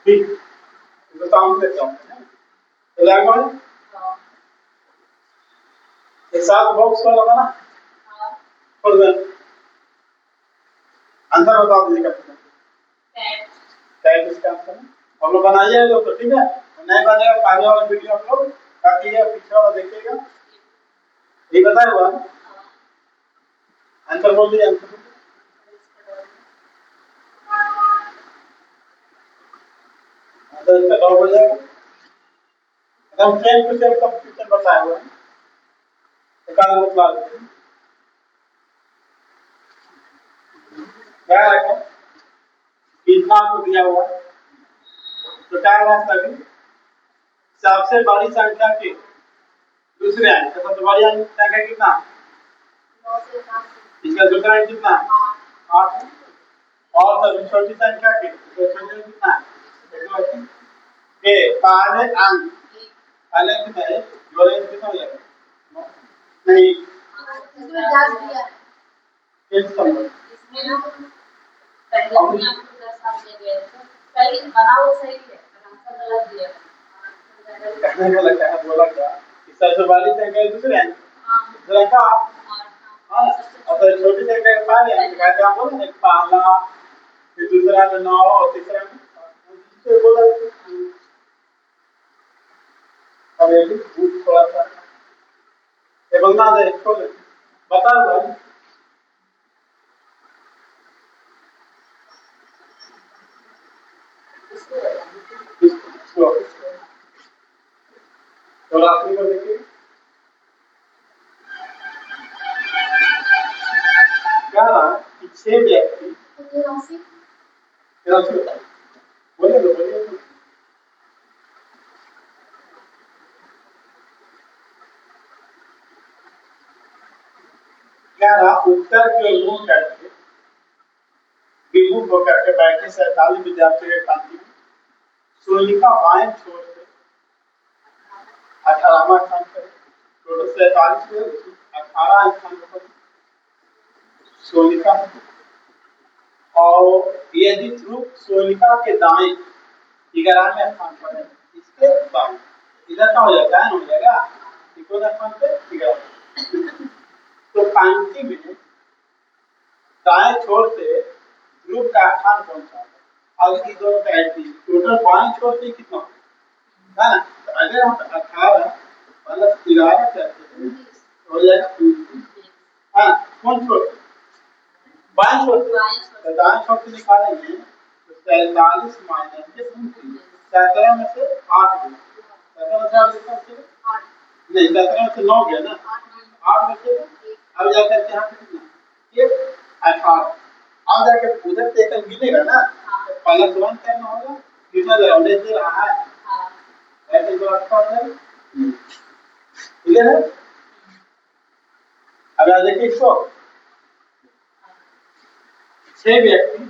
ठीक तो काम देता हूं तो लगभग एक साथ बॉक्स वाला बना, हां खोल दे, आंसर बता दीजिएगा टैट, टैट इसका आंसर है। हम लोग बनाइए तो ठीक है, नहीं बनेगा आगे वाला वीडियो आप लोग ताकि ये पिछले वाला देखिएगा, ये बताया हुआ आंसर बोल दिया, आंसर तो इसका जवाब हो जाएगा एकदम सेम टू सेम कंप्यूटर बताया हुआ है, निकाल लो क्लास क्या है, कितना आपको दिया हुआ है, तो क्या होगा सभी सबसे बड़ी संख्या के दूसरे अंक, तो सबसे बड़ी संख्या कितना, 9 से 7, इसका दूसरा अंक कितना, 8, और सबसे छोटी संख्या के तो छोटी कितना, के पहले अंक, पहले कितना है, जोड़े कितना हो जाएगा, नहीं इसमें 10 दिया है, एक संख्या इसमें ना पहले भी आपको 10 आ गया है, पहले बनाओ सही है, आंसर गलत दिया है, कहने का लगता है बोला क्या कि सबसे बड़ी संख्या दूसरे अंक, दूसरा का हां, और छोटी संख्या के पहले अंक कहते हैं, बोला एक पहला फिर दूसरा में 9 और तीसरा में तो बोला अब ये भी थोड़ा सा ये बंदा दे खोल बता दो इसको तो रात्रि को देखिए क्या रहा कि 6 व्यक्ति राशि बताइए, बोले तो बोलिए क्या रहा, उत्तर की ओर मुंह करके विमुख होकर के बैठे 47 विद्यार्थियों के कांति में सोनिका बाएं छोर से 18वां स्थान पर, टोटल 47 में 18 स्थान पर सोनिका, और यदि ध्रुव सोनिका के दाएं 11वें स्थान पर है, इसके बाएं इधर का हो जाता है, हो जाएगा कौन स्थान पे 11, तो कांति में दाएं छोर से ग्रुप का स्थान कौन सा है। अब इन दोनों का ऐड कीजिए, टोटल पॉइंट छोड़ते ही कितना है ना। तो अगर हम 18 प्लस 11 करते हैं हो जाएगा 20। हाँ कौन छोड़ बाएं छोड़ तो दाएं छोड़ के निकालेंगे तो 43 माइनस के 17 में से 8 गया, 17 में से 8 कितना बचेगा, नहीं 17 में से 9 गया ना, 8 बचेगा। अब जाकर के यहाँ पे कितना ये 18, अब जाकर उधर से एक मिलेगा ना, प्लस 1 करना होगा, कितना राउंडेज दे रहा है ऐसे जो अच्छा हो जाएगा। क्लियर है। अब यहाँ देखिए इसको 6 व्यक्ति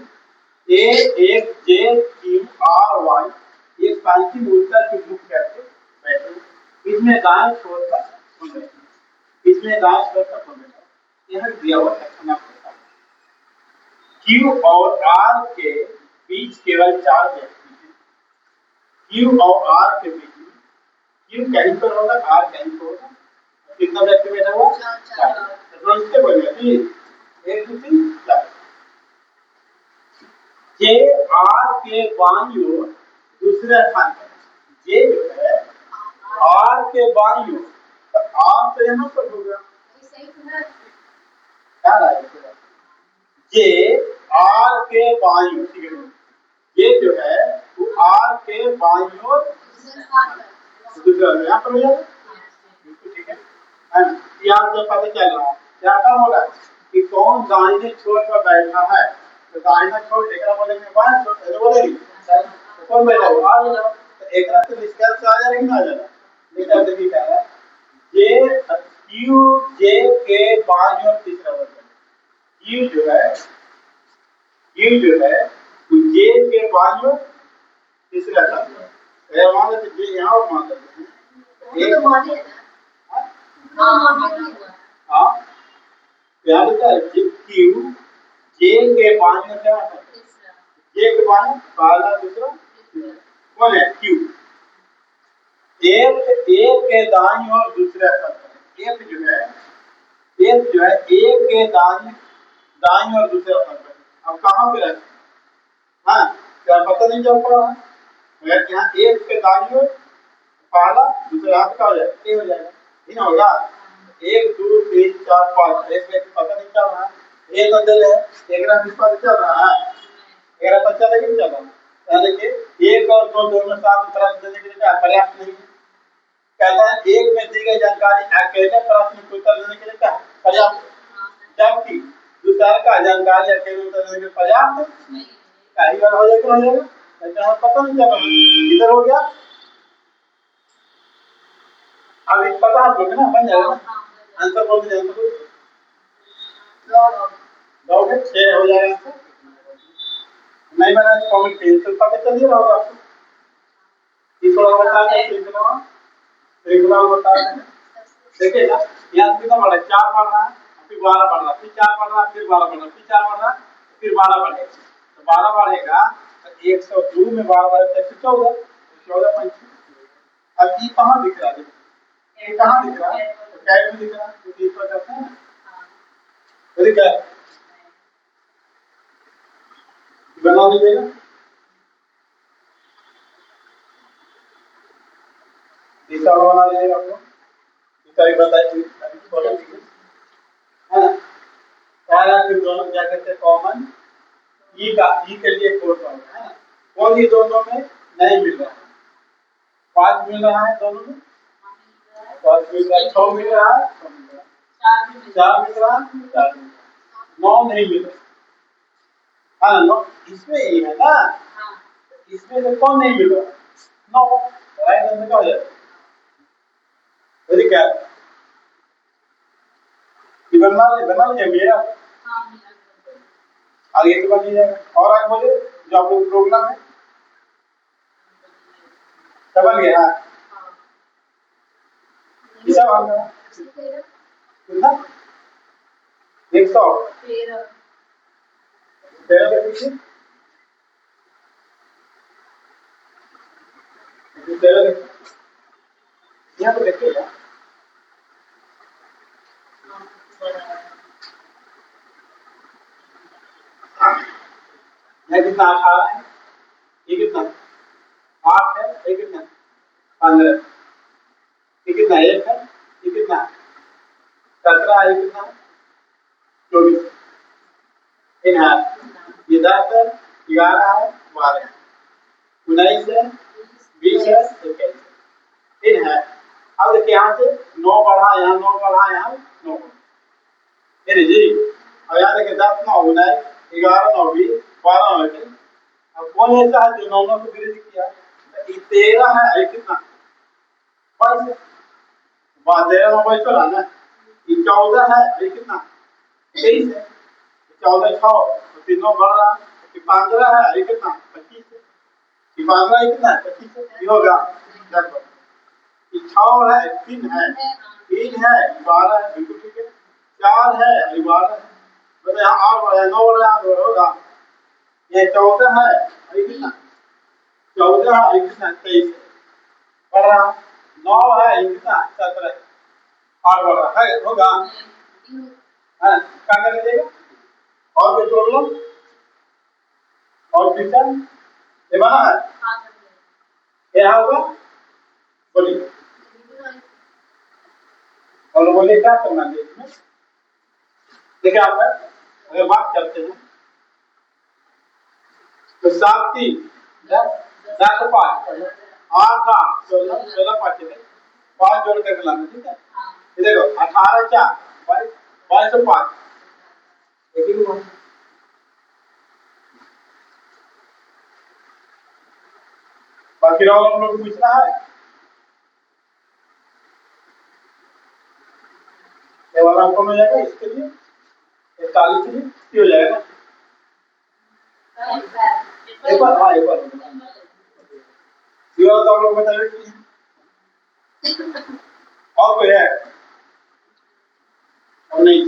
ए एक जे क्यू आर वाई एक शांति ऊर्जा की बुक करके बैठे, इसमें दाएं छोर पर कौन बैठा, इसमें दाएं छोर पर कौन बैठा, यह दिया हुआ रखना पड़ता है। क्यू और आर के बीच केवल 4 व्यक्ति हैं। क्यू और आर के बीच में क्यू कहीं पर होगा, आर कहीं पर होगा, कितना व्यक्ति बैठा हुआ 4, तो इसके बोलिए कि 1 2 3 4। जे आर के बाईं ओर दूसरे स्थान पर, जे जो है आर के बाईं ओर, तो आर तो यहाँ पर होगा, क्या रहेगा जे आर के बाईं ओर, ये जो है वो आर के बाईं ओर दूसरा यहाँ पर हो जाएगा, ठीक है। यहाँ जब पता चल रहा है क्या काम हो रहा है कि कौन दाहिने छोर पर बैठा है, तो दाहिना छोर एक बोलेंगे बाएं छोर, ऐसे बोलेंगे तो कौन बैठा हुआ आ जाएगा, तो एक से निष्कर्ष आ जाएगा कि ना आ जाएगा। निष्कर्ष देखिए क्या है, जे क्यू जे के बाईं ओर तीसरा वर्ग क्यू जो है, क्यू जो है वो जे के बाईं ओर तीसरा स्थान है। मान लेते जे यहाँ और मान लेते हैं एक हाँ क्या होता है क्यू जे के बाईं ओर क्या है, जे के बाईं पहला दूसरा कौन है क्यू, एक एक के दाईं ओर दूसरा स्थान, एक जो है एक जो है एक के दाईं ओर दूसरा स्थान पर, अब कहाँ पे रहते हाँ क्या पता नहीं चल पा रहा, मगर यहाँ एक के दाईं ओर पहला दूसरा हाथ का हो जाएगा, ये हो जाएगा, ये होगा 1 2 3 4 5, एक व्यक्ति पता नहीं चल रहा है, एक बदल है एक रात पता चल रहा है, एक रात पता चलेगा नहीं चल रहा, यहाँ देखिए एक और दो दोनों साथ तरह देने के लिए पर्याप्त नहीं है, कहता है एक में दी गई जानकारी अकेले प्रश्न को उत्तर देने के लिए क्या पर्याप्त, जबकि दूसरा का जानकारी अकेले उत्तर देने के लिए पर्याप्त कई बार हो जाएगा, ऐसा पता नहीं चल रहा इधर हो गया। अब एक पता आप लोग ना बन जाएगा ना, आंसर बोल दीजिए, लोगे 6 हो जाएगा आंसर, नहीं बना कमेंट कीजिए तो पता चल ही रहा होगा आपको, ये थोड़ा बता दें श्रृंखला बता दें, देखिए ना यहाँ कितना बढ़ा 4 बढ़ रहा है, फिर 12 बढ़ रहा है, फिर 4 बढ़ रहा है, फिर 12 बढ़ रहा है, फिर 4 बढ़ रहा है, फिर 12 बढ़ेगा, तो 12 बढ़ेगा तो 102 में 12 बढ़ेगा तो 14, 14 25, अब ये कहाँ दिख रहा है, ये कहाँ दिख रहा है, तो कैड में दिख रहा है, क्योंकि इस पर करते हैं तो दिख रहा है, बना दीजिएगा, तीसरा बना दीजिएगा आपको, तीसरा भी बताइए है ना, सारा फिर दोनों जाकर के कॉमन ई का ई के लिए कोड होता है ना, कौन ये दोनों में नहीं मिल रहा है, 5 मिल रहा है दोनों में, 5 मिल रहा है, 6 मिल रहा है, 4 मिल रहा है, 4 9 नहीं मिल रहा, हाँ 9 इसमें ये है ना, इसमें से कौन नहीं मिल रहा 9, राइट आंसर क्या हो जाएगा, वेरी क्या बना लिया मेरा आगे के बन जाएगा, और आगे बोले जो आप लोग प्रोग्राम है समझ गए, हाँ हिसाब आ गया कितना 100 13 के पीछे 13 यहाँ पे देखिएगा, यह कितना 18 है, ये कितना 8 है, ये कितना 15, ये कितना 1 है, ये कितना 17 है, ये कितना 24, इन है ये 10 है, 11 है, 12 है, 19 है, 20 है, 21 इन है। अब देखिए यहाँ से 9 बढ़ा, यहाँ 9 बढ़ा, यहाँ 9 बढ़ा जी। अब यहाँ देखिए 10 9 19 11 9 20 12 9 21। अब कौन ऐसा है जो 9 9 को विरोध किया? ये 13 है, ये कितना 22 है, 13 9 22 रहा ना। ये 14 है, ये कितना 23 है, 14 6 तीनों बढ़ रहा। ये 15 है, ये कितना 25 है, ये 15 ये कितना 25 है, ये होगा 10। ये 6 है, 3 है, 3 है, 12 है, बिल्कुल ठीक है, 4 है, 12 है, मतलब यहाँ 8 बढ़ा 9 बढ़ा होगा। ये 14 है, ये कितना 14 है, ये कितना 23 है, बढ़ रहा। 9 है, ये कितना 17 है, 8 बढ़ रहा है, होगा है, क्या कर लीजिएगा। और कोई प्रॉब्लम और क्वेश्चन ये बना है क्या होगा बोलिए, और बोलिए क्या करना है इसमें। देखिए आप अगर बात करते हैं तो 7 3 10 10 को 5 8 8 16 16 5 5 जोड़ करके लाना, ठीक है। ये देखो 18 4 22 22 5 एक ही हुआ। बाकी और हम लोग पूछना है ये वाला कौन हो जाएगा इसके लिए 41 के लिए हो जाएगा ना। एक बार हाँ एक बार ये वाला तो आप लोग बताइए कि और कोई है और नहीं।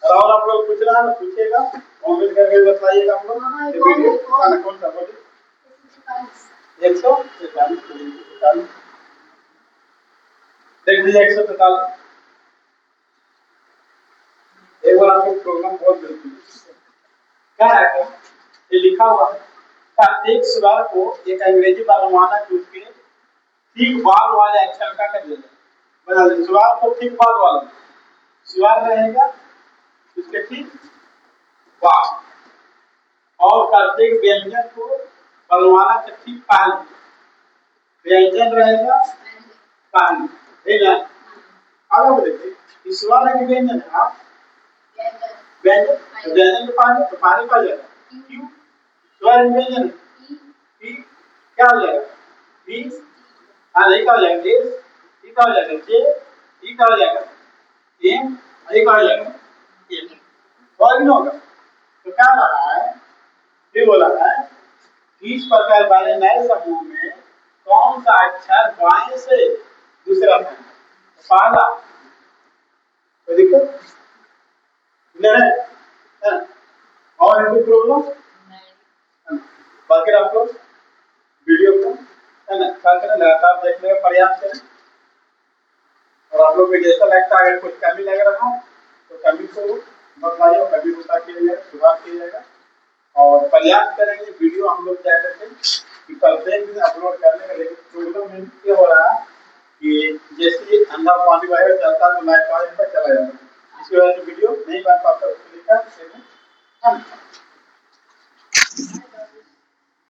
और आप लोग पूछना है तो पूछिएगा, कमेंट करके बताइएगा आप लोग। ये वीडियो खाना कौन सा बोलिए 143 देख लीजिए 143। एक बार आपको प्रोग्राम बहुत जल्दी क्या है ये लिखा हुआ है। प्रत्येक स्वर को एक अंग्रेजी वर्णमाला के उसके ठीक बाद वाले अक्षर का कर लेना, बना दें स्वर को ठीक बाद वाला स्वर रहेगा उसके ठीक बाद, और प्रत्येक व्यंजन को वर्णमाला के ठीक पहले व्यंजन रहेगा पहले, ठीक है। अब आप देखिए स्वर है कि व्यंजन है, आप व्यंजन व्यंजन के पानी तो पानी पा जाएगा, क्यों स्वर व्यंजन पी क्या हो जाएगा पी, हाँ नहीं क्या हो जाएगा एस, ई क्या हो जाएगा जे, ई क्या हो जाएगा एम, ये क्या हो जाएगा एन, और नहीं होगा। तो क्या रहा है ये बोला है 20 प्रकार वाले नए समूह में कौन सा अक्षर बाएं से दूसरा पहला, कोई दिक्कत नहीं है। और इनको प्रॉब्लम बाकी आप लोग वीडियो को है ना क्या करें लगातार देखने का प्रयास करें, और आप लोग को जैसा लगता है अगर कुछ कमी लग रहा है तो कमी को बताइए, कमी होता किया जाएगा, सुधार किया जाएगा। और प्रयास करेंगे वीडियो हम लोग क्या करते हैं कि प्रत्येक दिन अपलोड करने का, लेकिन प्रॉब्लम में क्या हो रहा है कि जैसे ठंडा पानी वगैरह चलता है तो लाइट पानी पर चला जाता है, इसकी वजह से वीडियो नहीं बन पाता, उसको लेकर